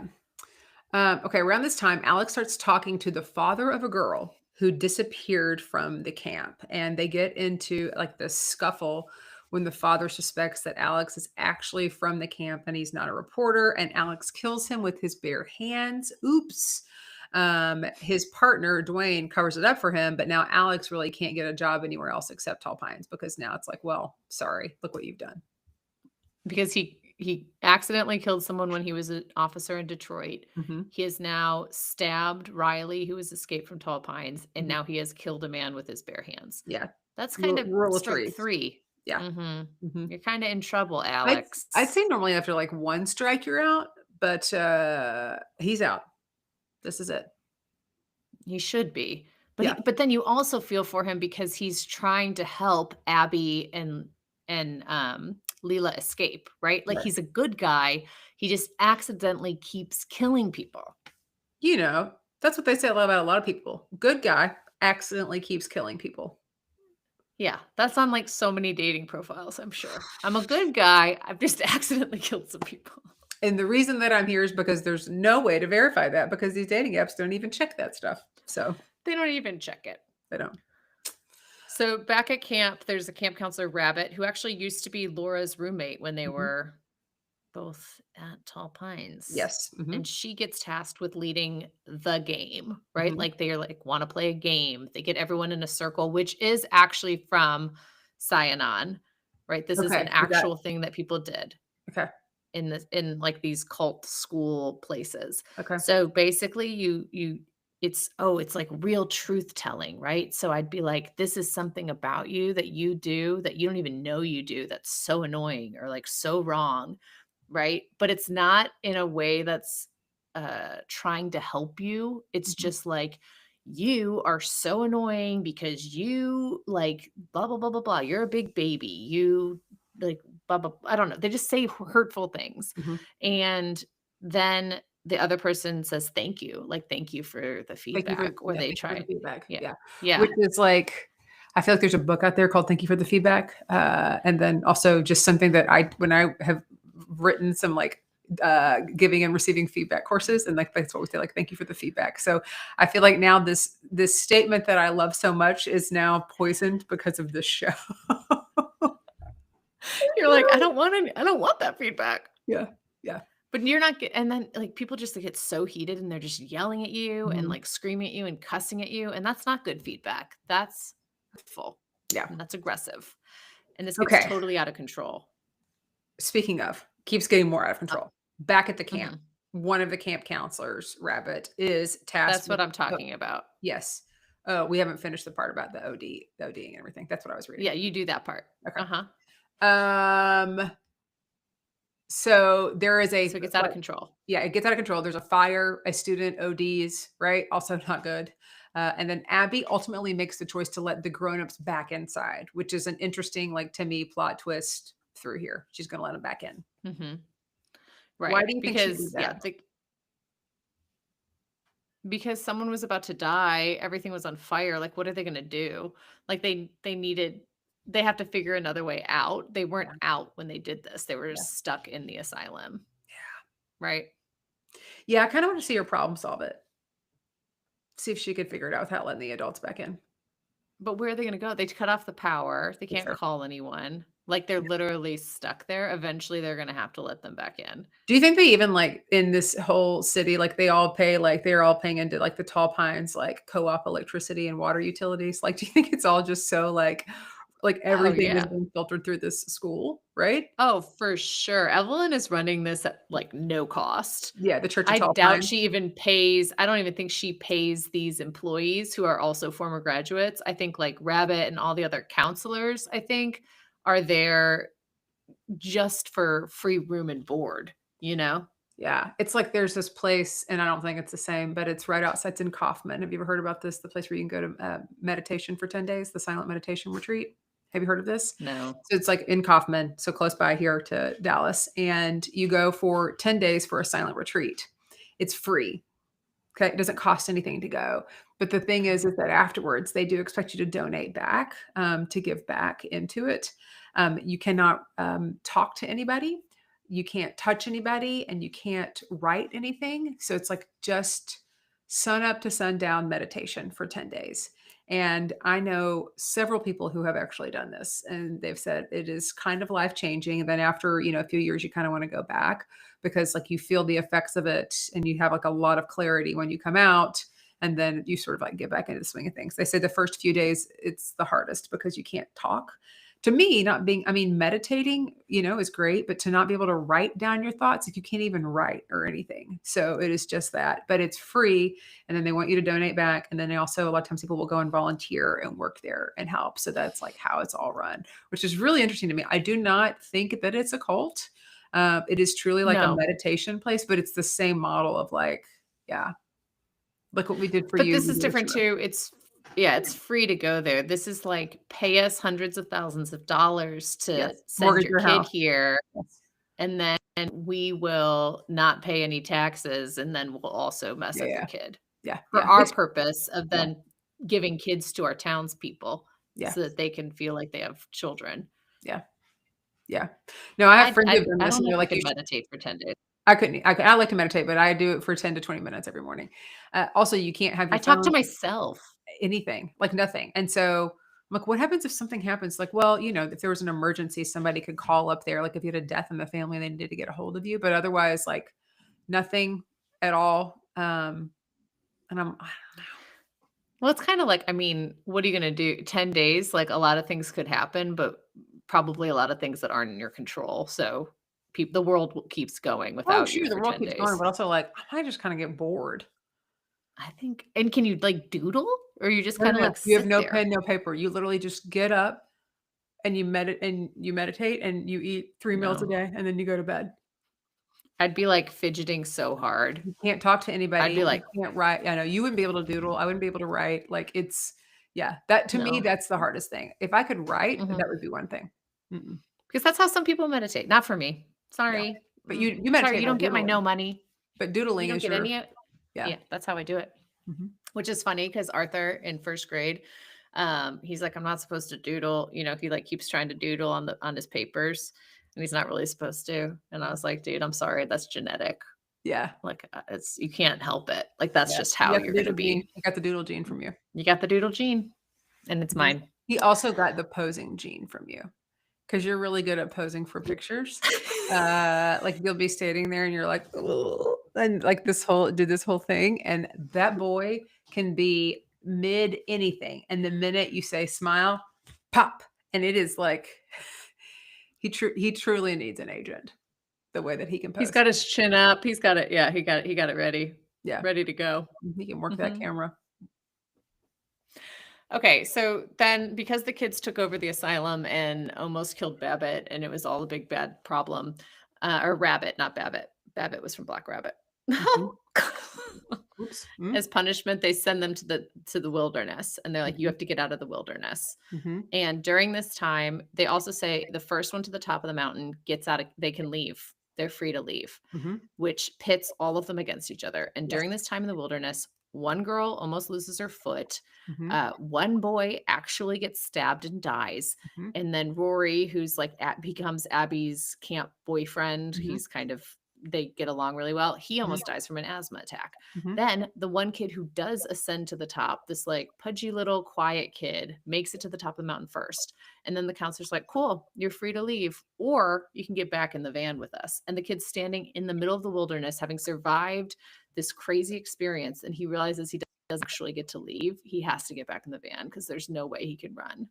Okay, around this time, Alex starts talking to the father of a girl who disappeared from the camp, and they get into like this scuffle when the father suspects that Alex is actually from the camp and he's not a reporter, and Alex kills him with his bare hands. Oops. His partner Dwayne covers it up for him, but now Alex really can't get a job anywhere else except Tall Pines because now it's like, well, sorry, look what you've done. Because he accidentally killed someone when he was an officer in Detroit. Hmm. He has now stabbed Riley, who has escaped from Tall Pines, and Hmm. now he has killed a man with his bare hands. Yeah, That's kind of rule of strike threes. 3. Yeah. Mhm. Hmm. You're kinda in trouble, I'd Alex. say normally after, like, 1 strike, you're out, but, he's out. This is it. He should be. Yeah, But then you also feel for him because he's trying to help Abby and Leela escape, right? Like, right. he's a good guy, he just accidentally keeps killing people. You know, that's what they say a lot about a lot of people. Good guy accidentally keeps killing people. Yeah, that's on, like, so many dating profiles, I'm sure. I'm a good guy, I've just accidentally killed some people. And the reason that I'm here is because there's no way to verify that because these dating apps don't even check that stuff. So, They don't even check it. they don't. So, back at camp, there's a camp counselor, Rabbit, who actually used to be Laura's roommate when they Mhm. were both at Tall Pines, Yes. Mhm. and she gets tasked with leading the game, right? Mhm. Like, they're like, "Wanna play a game." They get everyone in a circle, which is actually from Scianon, right? This is an Okay. Is that actual thing that people did okay. in, like, these cult school places. Okay. So, basically, it's like real truth telling, right? So, I'd be like, "This is something about you that you do that you don't even know you do that's so annoying or, like, so wrong." Right? But it's not in a way that's, trying to help you. It's Mhm. just like, "You are so annoying because you, like, blah, blah, blah, blah, blah. You're a big baby. You, like, blah, blah." I don't know. They just say hurtful things. Mhm. And then the other person says, "Thank you." Like, "Thank you for the feedback," or they Thank you for the try. feedback. Yeah. Yeah. Yeah. Which is like I feel like there's a book out there called Thank You for the Feedback. And then also just something that when I have written some like giving and receiving feedback courses and like that's what we say like thank you for the feedback. So I feel like now this statement that I love so much is now poisoned because of this show. You're like, I don't want that feedback." Yeah. Yeah. But you're not get and then, like, people just, like, get so heated and they're just yelling at you and, Mhm. like, screaming at you and cussing at you, and that's not good feedback. That's hurtful, Yeah. and that's aggressive, and this gets Okay. totally out of control. Speaking of, keeps getting more out of Uh, control. Back at the camp, mhm. one of the camp counselors, Rabbit, is tasked That's with what I'm talking about. yes. We haven't finished the part about the ODing and everything. That's what I was reading. Yeah, you do that part. Okay. Uh-huh. Um, So there is a So it gets out of like control. yeah, it gets out of control. There's a fire, a student ODs, right? Also not good. And then Abby ultimately makes the choice to let the grown-ups back inside, which is an interesting, like to me, plot twist through here. She's going to let them back in. Mhm. Why Right, do you think she did because that? because someone was about to die, everything was on fire, like, what are they gonna do? Like, they have to figure another way out. They weren't Yeah, out when they did this, they were yeah, stuck in the asylum, right? yeah. I kind of want to see her problem solve it. See if she could figure it out without letting the adults back in. But where are they gonna go? They cut off the power, they That's can't fair. call anyone, like, they're literally stuck there, eventually, they're gonna have to let them back in. Do you think they even like in this whole city, like they all pay, like they're all paying into like the Tall Pines, like co-op electricity and water utilities? Like, do you think it's all just so like Oh, everything is yeah. being filtered through this school, right? Oh, for sure. Evelyn is running this at, like, no cost. Yeah, the Church of I Tall doubt Pines. she even pays I don't even think she pays these employees who are also former graduates. I think, like, Rabbit and all the other counselors, I think, are there just for free room and board, you know? Yeah, it's like there's this place, and I don't think it's the same, but it's right outside. It's in Kaufman. Have you ever heard about this? The place where you can go to meditation for 10 days, the silent meditation retreat. Have you heard of this? No. So it's like in Kaufman, so close by here to Dallas, and you go for 10 days for a silent retreat. It's free. Okay, it doesn't cost anything to go. But the thing is that afterwards they do expect you to donate back, to give back into it. You cannot talk to anybody, you can't touch anybody, and you can't write anything. So it's like just sun up to sundown meditation for 10 days. And I know several people who have actually done this, and they've said it is kind of life changing. And then after, a few years, you kind of want to go back because like you feel the effects of it and you have like a lot of clarity when you come out, and then you sort of like get back into the swing of things. They say the first few days it's the hardest because you can't talk. To me, not being, I mean, meditating, is great, but to not be able to write down your thoughts, if you can't even write or anything. So it is just that, but it's free. And then they want you to donate back. And then they also, a lot of times people will go and volunteer and work there and help. So that's like how it's all run, which is really interesting to me. I do not think that it's a cult. It is truly like a No. meditation place, but it's the same model of like, yeah, like what we did for But you, this we is do with different you. too. It's free to go there. This is like pay us hundreds of thousands of dollars to Yes, send mortgage your your kid house. here, Yes. and then we will not pay any taxes, and then we'll also mess Yeah, up your yeah, kid yeah, for yeah, our which purpose of yeah, then giving kids to our townspeople yeah, so that they can feel like they have children. yeah, yeah. No, I have I friends who've I done I this don't and know they're if I like, "You could should." meditate for 10 days. I like to meditate, but I do it for 10 to 20 minutes every morning. Also, you can't have I your talk to phone, myself. anything, like nothing. And so I'm like, what happens if something happens? Like, well, if there was an emergency, somebody could call up there, like if you had a death in the family and they needed to get a hold of you, but otherwise, like nothing at all. And I don't know. Well, it's kinda like, I mean, what are you gonna do? 10 days? Like, a lot of things could happen, but probably a lot of things that aren't in your control, so the world keeps going Oh, without you sure, the for world 10 keeps going, days. but also like I might just kind of get bored. I think and can you, like, doodle? Or you just No, no, kinda, no. like, You have sit no there? pen, no paper. You literally just get up and you meditate and you eat 3 meals a No. day and then you go to bed. I'd be, like, fidgeting so hard. You can't talk to I'd be anybody. You like, can't write. I know you wouldn't be able to doodle. I wouldn't be able to write. Like it's, yeah, that to me, "No." that's the hardest thing. If I could write, Mhm. that would be one thing. Mm-mm. Because that's how some people meditate, not for me. Yeah. Sorry. But you Sorry, meditate you by don't get my doodling. no money. But You doodling don't is get your, any of yeah. Yeah, that's how I do it. Mhm. Which is funny because Arthur in 1st grade, he's like, "I'm not supposed to doodle," he, like, keeps trying to doodle on his papers, and he's not really supposed to, and I was like, "Dude, I'm sorry, that's genetic." Yeah. Like, it's you can't help it. Like, that's Yeah. just You how got the you're gonna doodle gene. be. You got the doodle gene from you. You got the doodle gene, and it's Mhm. mine. He also got the posing gene from you. 'Cause you're really good at posing for pictures. Like, you'll be standing there and you're like, "Ugh," and, like, this whole thing, and that boy can be mid anything, and the minute you say, "Smile," pop, and it is like he truly needs an agent, the way that he can He's pose. got his chin up, he's got it yeah, he got it ready. Yeah, Ready to go. he can work that Mhm. camera. Okay, so then because the kids took over the asylum and almost killed Babbitt and it was all a big bad problem, or Rabbit, not Babbitt. Babbitt was from Black Rabbit. Mhm. Oops. Mm. As punishment, they send them to the wilderness, and they're like, "You Mhm. have to get out of the wilderness." Mhm. And during this time, they also say the first one to the top of the mountain gets out of they can leave. They're free to leave, Mhm. which pits all of them against each other. And Yes. during this time in the wilderness, one girl almost loses her foot. Mhm. One boy actually gets stabbed and dies. Mhm. And then Rory, who's like becomes Abby's camp boyfriend, Mhm. he's kind of they get along really well. He Mhm. almost dies from an asthma attack. Mhm. Then the one kid who does ascend to the top, this like pudgy little quiet kid, makes it to the top of the mountain first. And then the counselor's like, cool, you're free to leave, or you can get back in the van with us. And the kid's standing in the middle of the wilderness, having survived this crazy experience. And he realizes he doesn't actually get to leave. He has to get back in the van because there's no way he can run.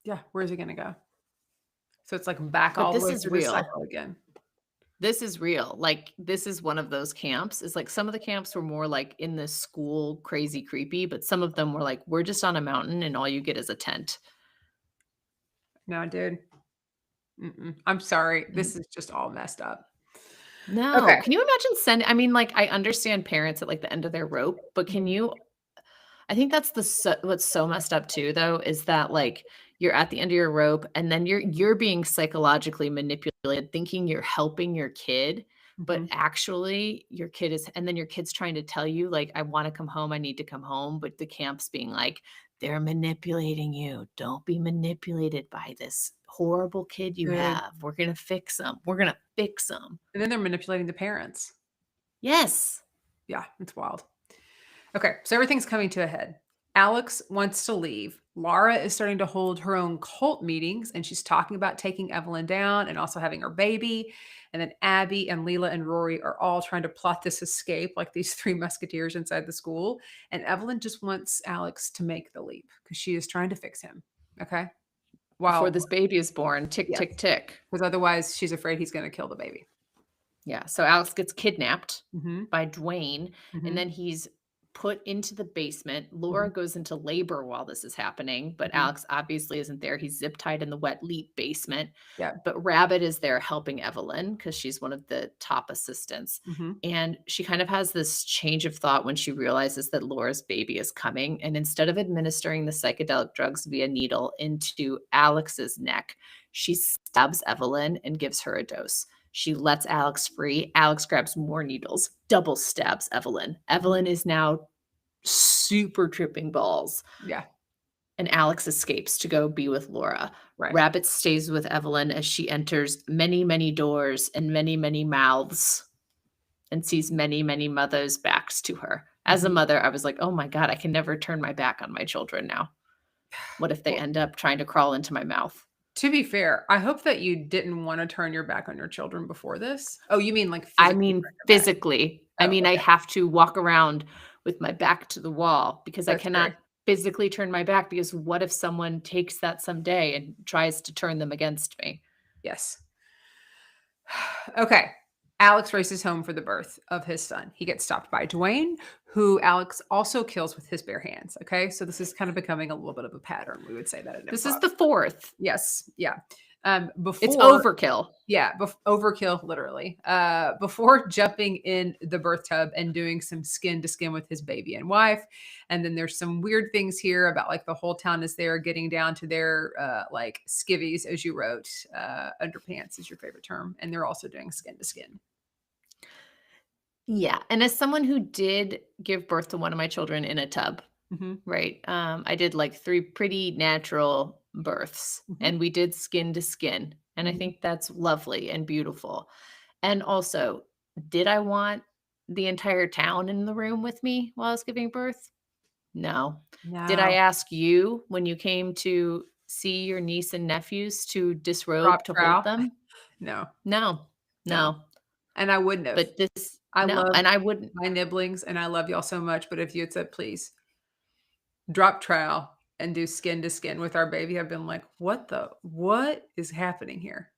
Yeah, where's it gonna go? So it's, like, back But all the this way is through the real. cycle again. This is real. Like, this is one of those camps. It's like some of the camps were more like in the school, crazy, creepy, but some of them were like, we're just on a mountain and all you get is a tent. No, dude. Mm-mm. I'm sorry. Mm. This is just all messed up. No. Okay. Can you imagine I mean, like, I understand parents at like the end of their rope, but can Mhm. you I think that's what's so messed up too, though, is that like you're at the end of your rope and then you're being psychologically manipulated, thinking you're helping your kid, but Mhm. actually your kid is, and then your kid's trying to tell you, like, I want to come home, I need to come home. But the camp's being like, they're manipulating you. Don't be manipulated by this horrible kid you Good. have. We're gonna fix them. We're gonna fix them. And then they're manipulating the parents. Yes. Yeah, it's wild. Okay, so everything's coming to a head. Alex wants to leave. Laura is starting to hold her own cult meetings and she's talking about taking Evelyn down and also having her baby. And then Abby and Leela and Rory are all trying to plot this escape like these three musketeers inside the school. And Evelyn just wants Alex to make the leap because she is trying to fix him. Okay. Before Wow. this baby is born, tick, Yes. tick, tick. Because otherwise she's afraid he's going to kill the baby. Yeah, so Alex gets kidnapped Hmm. by Dwayne, and Hmm. then he's put into the basement. Hmm. Laura goes into labor while this is happening, but Hmm. Alex obviously isn't there. He's zip tied in the wet leap basement. Yeah. But Rabbit is there helping Evelyn because she's one of the top assistants. Hmm. And she kind of has this change of thought when she realizes that Laura's baby is coming. And instead of administering the psychedelic drugs via needle into Alex's neck, she stabs Evelyn and gives her a dose. She lets Alex free. Alex grabs more needles, double stabs Evelyn. Hmm. Evelyn is now super tripping balls, Yeah. and Alex escapes to go be with Laura. Right. Rabbit stays with Evelyn as she enters many, many doors and many, many mouths and sees many, many mothers' backs to her. As a Mhm. mother, I was like, oh my God, I can never turn my back on my children now. What if they Well, end up trying to crawl into my mouth? to be fair, I hope that you didn't wanna turn your back on your children before this. Oh, you mean, like, I physically mean, turn your back? physically. I Oh, mean, I okay. have to walk around with my back to the wall because I That's cannot fair. physically turn my back because what if someone takes that someday and tries to turn them against me? Yes. Okay. Alex races home for the birth of his son. He gets stopped by Dwayne, who Alex also kills with his bare hands, okay? So this is kind of becoming a little bit of a pattern, we would say that in This is improv. the 4th. Yes, yeah. It's Before overkill. Yeah, overkill, literally. Before jumping in the birth tub and doing some skin to skin with his baby and wife. And then there's some weird things here about like the whole town is there getting down to their like skivvies, as you wrote. Underpants is your favorite term. And they're also doing skin to skin. Yeah, and as someone who did give birth to one of my children in a tub, Hmm. right? I did like 3 pretty natural births, Hmm. and we did skin to skin, and I Hmm. think that's lovely and beautiful. And also, did I want the entire town in the room with me while I was giving birth? No. Did I No, ask you when you came to see your niece and nephews to drop disrobe to hold trowel. them? No, No. no. No. And I wouldn't have. But this I no, love and I wouldn't. my nibblings and I love y'all so much. But if you had said, please drop trowel and do skin to skin with our baby, I've been like, what is happening here?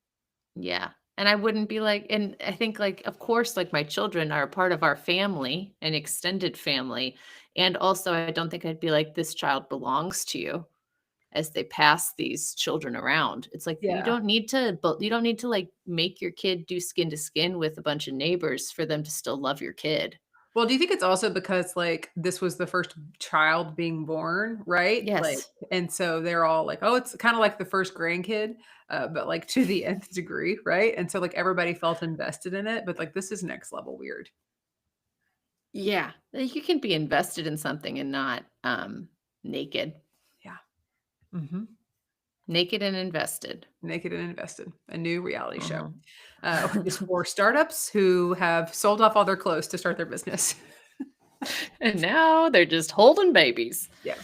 Yeah, and I wouldn't be like, and I think, like, of course, like, my children are a part of our family, an extended family, and also, I don't think I'd be like, "This child belongs to you." as they pass these children around. It's like Yeah. you don't need to like make your kid do skin to skin with a bunch of neighbors for them to still love your kid. Well, do you think it's also because, like, this was the first child being born, right? Like, Yes. and so they're all like, "Oh, it's kinda like the first grandkid," but, like, to the nth degree, right? And so, like, everybody felt invested in it, but, like, this is next level weird. Yeah. You can be invested in something and not naked. Yeah. Mhm. Naked and invested. Naked and Invested, a new reality show. Mhm. Is for startups who have sold off all their clothes to start their business. And now they're just holding babies. Yeah.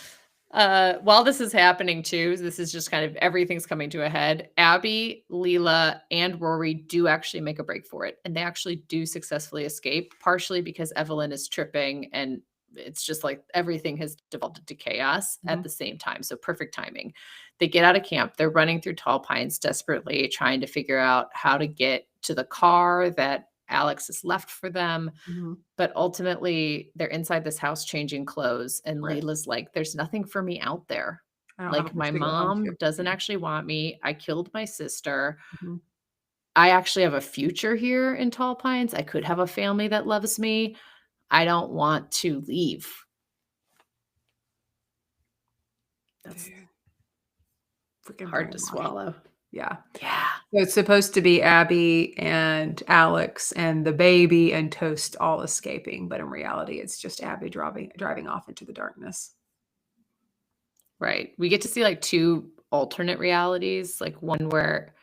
While this is happening too, this is just kind of everything's coming to a head. Abby, Leela, and Rory do actually make a break for it, and they actually do successfully escape, partially because Evelyn is tripping, and it's just like everything has devolved into chaos at Mhm. the same time. So perfect timing. They get out of camp. They're running through Tall Pines desperately, trying to figure out how to get to the car that Alex has left for them. Mhm. But ultimately, they're inside this house changing clothes, and Right. Leila's like, "There's nothing for me out there. I don't have a Like, place my to go home mom to. doesn't Yeah. actually want me. I killed my sister. Mhm. I actually have a future here in Tall Pines. I could have a family that loves me. I don't want to leave." That's Dude, freaking hard to brainwashed. swallow. Yeah. Yeah. So it's supposed to be Abby and Alex and the baby and Toast all escaping, but in reality, it's just Abby driving off into the darkness. Right. We get to see, like, 2 alternate realities, like, one where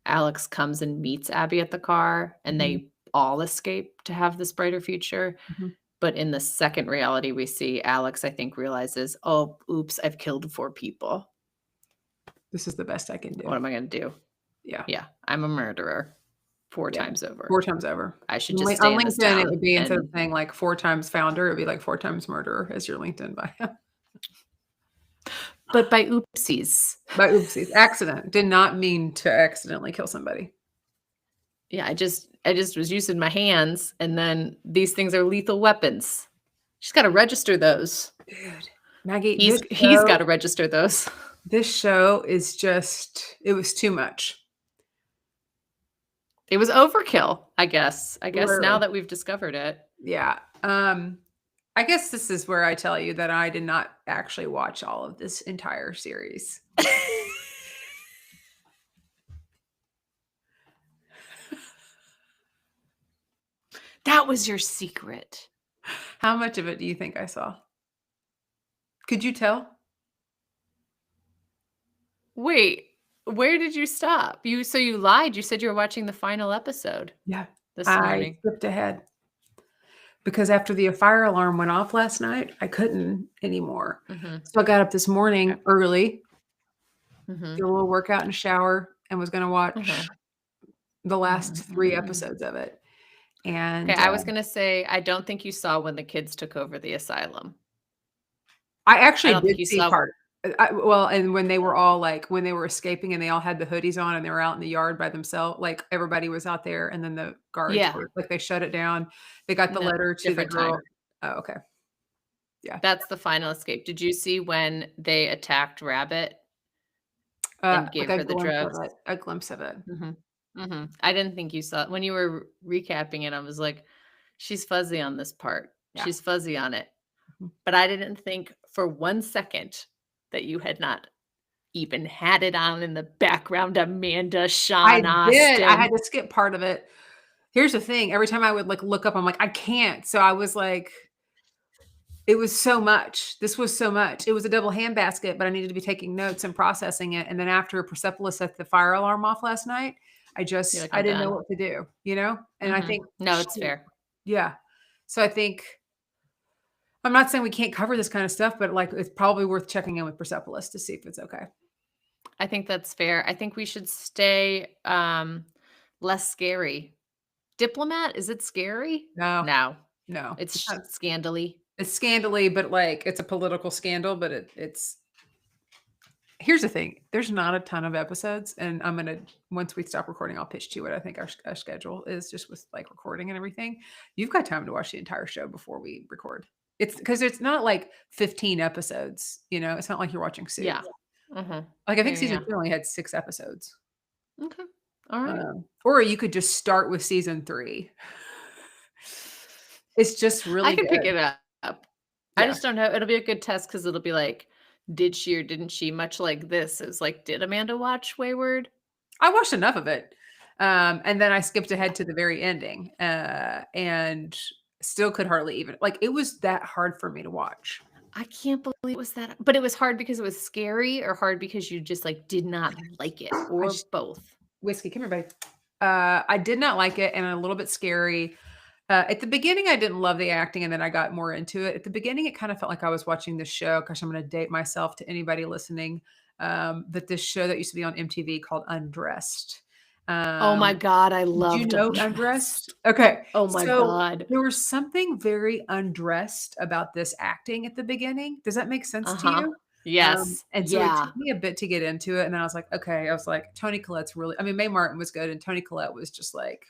Alex comes and meets Abby at the car, and Mhm. they all escape to have this brighter future. Mhm. But in the second reality we see, Alex, I think, realizes, "Oh, oops, I've killed 4 people. This is the best I can What do. am I gonna do? Yeah. Yeah, I'm a murderer 4 Yeah. times over. 4 times over. I should On just Lin stay on in this LinkedIn, it town." would be instead of And saying, like, 4 times founder, it'd be, like, 4 times murderer as your LinkedIn bio. but by oopsies. By oopsies, accident, did not mean to accidentally kill somebody. Yeah, I just was using my hands, and then these things are lethal weapons. She's gotta register those. Dude, Maggie, He's gotta register those. this show is just it was too much. It was overkill, I guess. I guess now Literally. that we've discovered it. Yeah, I guess this is where I tell you that I did not actually watch all of this entire series. That was your secret. How much of it do you think I saw? Could you tell? Wait, where did you stop? You lied, you said you were watching the final episode Yeah. this I morning. skipped ahead because after the fire alarm went off last night, I couldn't anymore. Mhm, So I got up this okay. morning early, did Mhm, a little workout and shower, and was gonna watch mhm, the last mhm, 3 mhm. episodes of it. Okay, And, I was gonna say, I don't think you saw when the kids took over the asylum. I I actually don't think did you see saw. part well, and when they were all, like when they were escaping and they all had the hoodies on and they were out in the yard by themselves, like, everybody was out there and then the guards Yeah, were like, they shut it down. They got the no, letter to the different girl. time. Oh, okay. Yeah. That's the final escape. Did you see when they attacked Rabbit and Like gave a her the glimpse of drugs? it, a glimpse of it. Mhm, mhm. I didn't think you saw when you were recapping it, I was like, "She's fuzzy on this part. Yeah. She's fuzzy on it." Mhm. But I didn't think for 1 second that you had not even had it on in the background, Amanda, I Sean did. I Austin. had to skip part of it. Here's the thing, every time I would, like, look up, I'm like, "I can't." So I was like it was so much. This was so much. It was a double handbasket, but I needed to be taking notes and processing it, and then after Persepolis set the fire alarm off last night, You're like, I "I'm didn't know done." what to do, you know? And I Mhm. think No, it's shoot, fair. yeah. So I think I'm not saying we can't cover this kind of stuff, but, like, it's probably worth checking in with Persepolis to see if it's okay. I think that's fair. I think we should stay, less scary. Diplomat, is it scary? No, No. no. It's It's not scandally. it's scandally, but, like, it's a political scandal, but it's here's the thing, there's not a ton of episodes, and I'm gonna once we stop recording, I'll pitch to you what I think our schedule is just with, like, recording and everything. You've got time to watch the entire show before we record. It's because it's not like 15 episodes, you know? It's not like you're watching Yeah. Suits. Uh-huh. Like, I Yeah, think yeah, season yeah. 2 only had 6 episodes. Okay. All right. Or you could just start with season 3. It's just I really could pick good. it up. I Yeah. just don't know. It'll be a good test because it'll be like, did she or didn't she? Much like this is like, did Amanda watch Wayward? I watched enough of it, and then I skipped ahead to the very ending, and still could hardly even like, it was that hard for me to watch. I can't believe it was that, but it was hard because it was scary or hard because you just like did not like it I or sh both? Whiskey, come here, buddy. I did not like it and a little bit scary. At the beginning, I didn't love the acting, and then I got more into it. At the beginning, it kind of felt like I was watching this show. Gosh, I'm gonna date myself to anybody listening. But this show that used to be on MTV called Undressed. Oh my Um, god, I do you loved know Undressed? Undressed. Okay, Oh my so god. there was something very undressed about this acting at the beginning. Does that make sense to Uh-huh. you? Yes. And so it Yeah. took me a bit to get into it, and then I was like, "Okay." I was like, "Toni Collette's really." I mean, Mae Martin was good, and Toni Collette was just like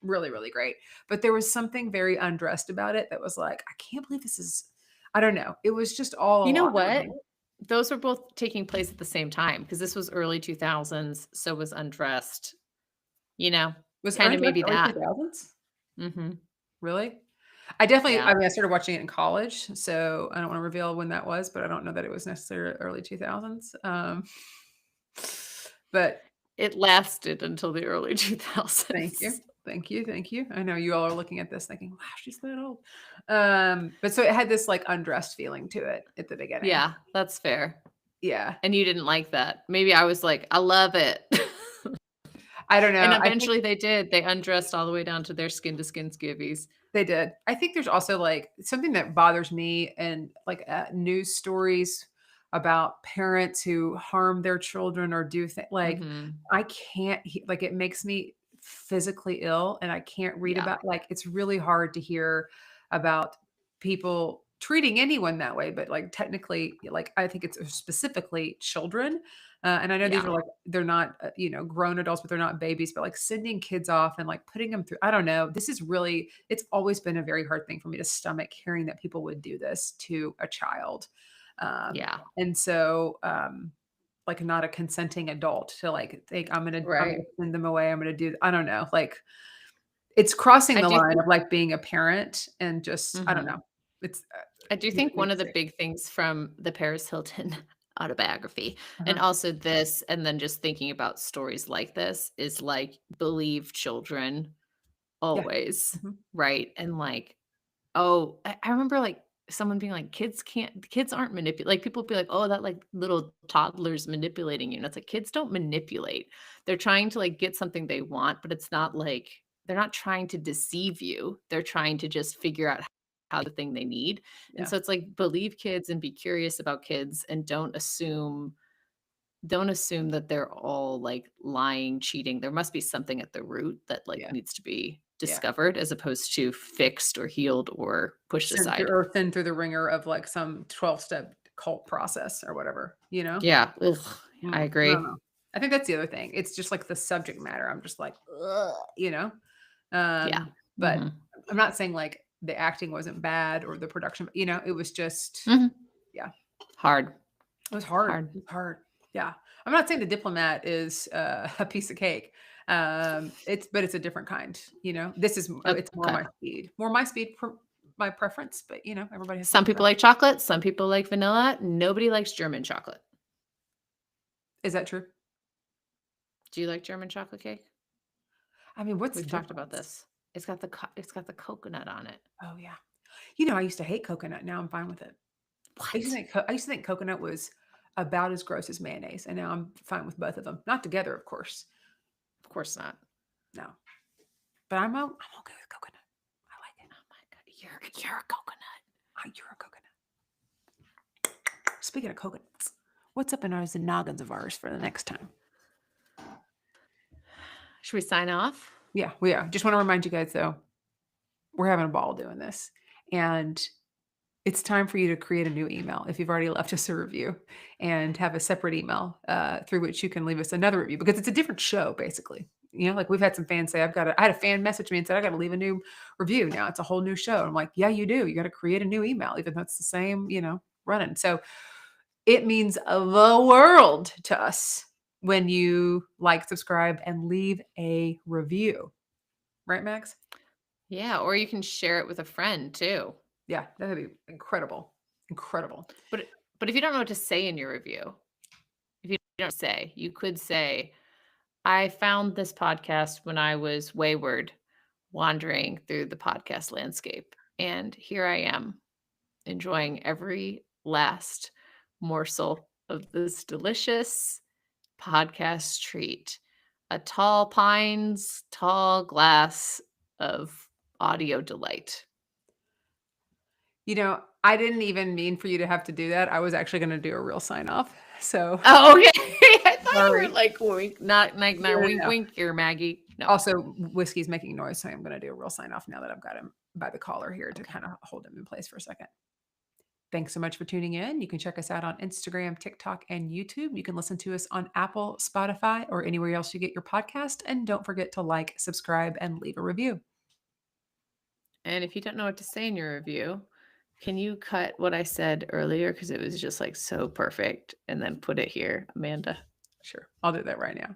really, really great. But there was something very undressed about it that was like, "I can't believe this is." I don't know. It was just all a You know lot for what? me. Those were both taking place at the same time because this was early 2000s, so was Undressed, you know, Was kinda Undressed maybe early that. 2000s? Mhm. Really? Yeah. I mean, I started watching it in college, so I don't wanna reveal when that was, but I don't know that it was necessarily early 2000s. But It lasted until the early thank you. 2000s. Thank you, thank you. I know you all are looking at this thinking, "Wow, she's that old." But so it had this, like, undressed feeling to it at the beginning. Yeah, that's fair. Yeah. And you didn't like that. Maybe I was like, "I love it." I don't And know. I think eventually they did. They undressed all the way down to their skin to skin skivvies. they did. I think there's also, like, something that bothers me and, like, news stories about parents who harm their children or do like, Mhm. I can't like, it makes me physically ill, and I can't read Yeah. about like, it's really hard to hear about people treating anyone that way, but, like, technically, like, I think it's specifically children, and I know these Yeah. are, like they're not, grown adults, but they're not babies, but, like, sending kids off and, like, putting them through I don't know. This is really it's always been a very hard thing for me to stomach hearing that people would do this to a child. Um, Yeah. and so, like, not a consenting adult to, like, think, I'm gonna Right. send them away, I'm gonna do I don't know, like, it's crossing I the do line think of, like, being a parent and just I don't Mhm. know. It's, I do makes think me one of the sick. big things from the Paris Hilton autobiography, and Uh-huh. also this, and then just thinking about stories like this is, like, believe children Yeah. always, Mhm. right? And, like, oh, I remember, like, someone being like, kids aren't like, people be like, "Oh, that, like, little toddler's manipulating you," and it's like, kids don't manipulate. They're trying to, like, get something they want, but it's not like they're not trying to deceive you. They're trying to just figure out how the thing they need, and Yeah. so it's like, believe kids and be curious about kids and don't assume that they're all, like, lying, cheating. There must be something at the root that, like, Yeah. needs to be Yeah. discovered as opposed to fixed or healed or pushed aside. Thin through the ringer of, like, some 12-step cult process or whatever, you know? Yeah, ugh, I I agree. don't know. I think that's the other thing. It's just, like, the subject matter. I'm just like, "Ugh," you know? Yeah. But Mhm. I'm not saying, like, the acting wasn't bad or the production, it was just Mhm. yeah, Hard, it was hard. hard. It was hard. Yeah. I'm not saying The Diplomat is, a piece of cake. It's a different kind, you know? This is it's more Okay. my speed. More my speed, my preference, but, everybody has Some different people preferences. like chocolate, some people like vanilla, nobody likes German chocolate. Is that true? Do you like German chocolate cake? I mean, what's the We've talked about difference? this. It's got the coconut on it. Oh, yeah. I used to hate coconut, now I'm fine with it. What? I used to think coconut was about as gross as mayonnaise, and now I'm fine with both of them. Not together, of course. Of course not. No. But I'm okay with coconut. I like it. Oh my god, you're a coconut. You're a coconut. Speaking of coconuts, what's up in those noggins of ours for the next time? Should we sign off? Yeah, we are. Just wanna remind you guys, though, we're having a ball doing this, and it's time for you to create a new email if you've already left us a review and have a separate email, through which you can leave us another review because it's a different show, basically. Like, we've had some fans say, I had a fan message me and said, "I gotta leave a new review now. It's a whole new show." I'm like, "Yeah, you do. You gotta create a new email, even though it's the same, running." So It means the world to us when you like, subscribe, and leave a review. Right, Max? Yeah, or you can share it with a friend too. Yeah, that would be incredible. Incredible. But if you don't know what to say in your review, if you don't say, you could say, I found this podcast when I was wayward, wandering through the podcast landscape. And here I am, enjoying every last morsel of this delicious podcast treat. A tall pines, tall glass of audio delight. You know, I didn't even mean for you to have to do that. I was actually gonna do a real sign off. So Oh, okay. I thought you were sorry. like wink, not like No, not no, wink, no. wink here, Maggie. No. Also, whiskey's making noise, so I'm gonna do a real sign off now that I've got him by the collar here to Okay. kind of hold him in place for a second. Thanks so much for tuning in. You can check us out on Instagram, TikTok, and YouTube. You can listen to us on Apple, Spotify, or anywhere else you get your podcast. And don't forget to like, subscribe, and leave a review. And if you don't know what to say in your review, can you cut what I said earlier because it was just like so perfect and then put it here, Amanda? Sure, I'll do that right now.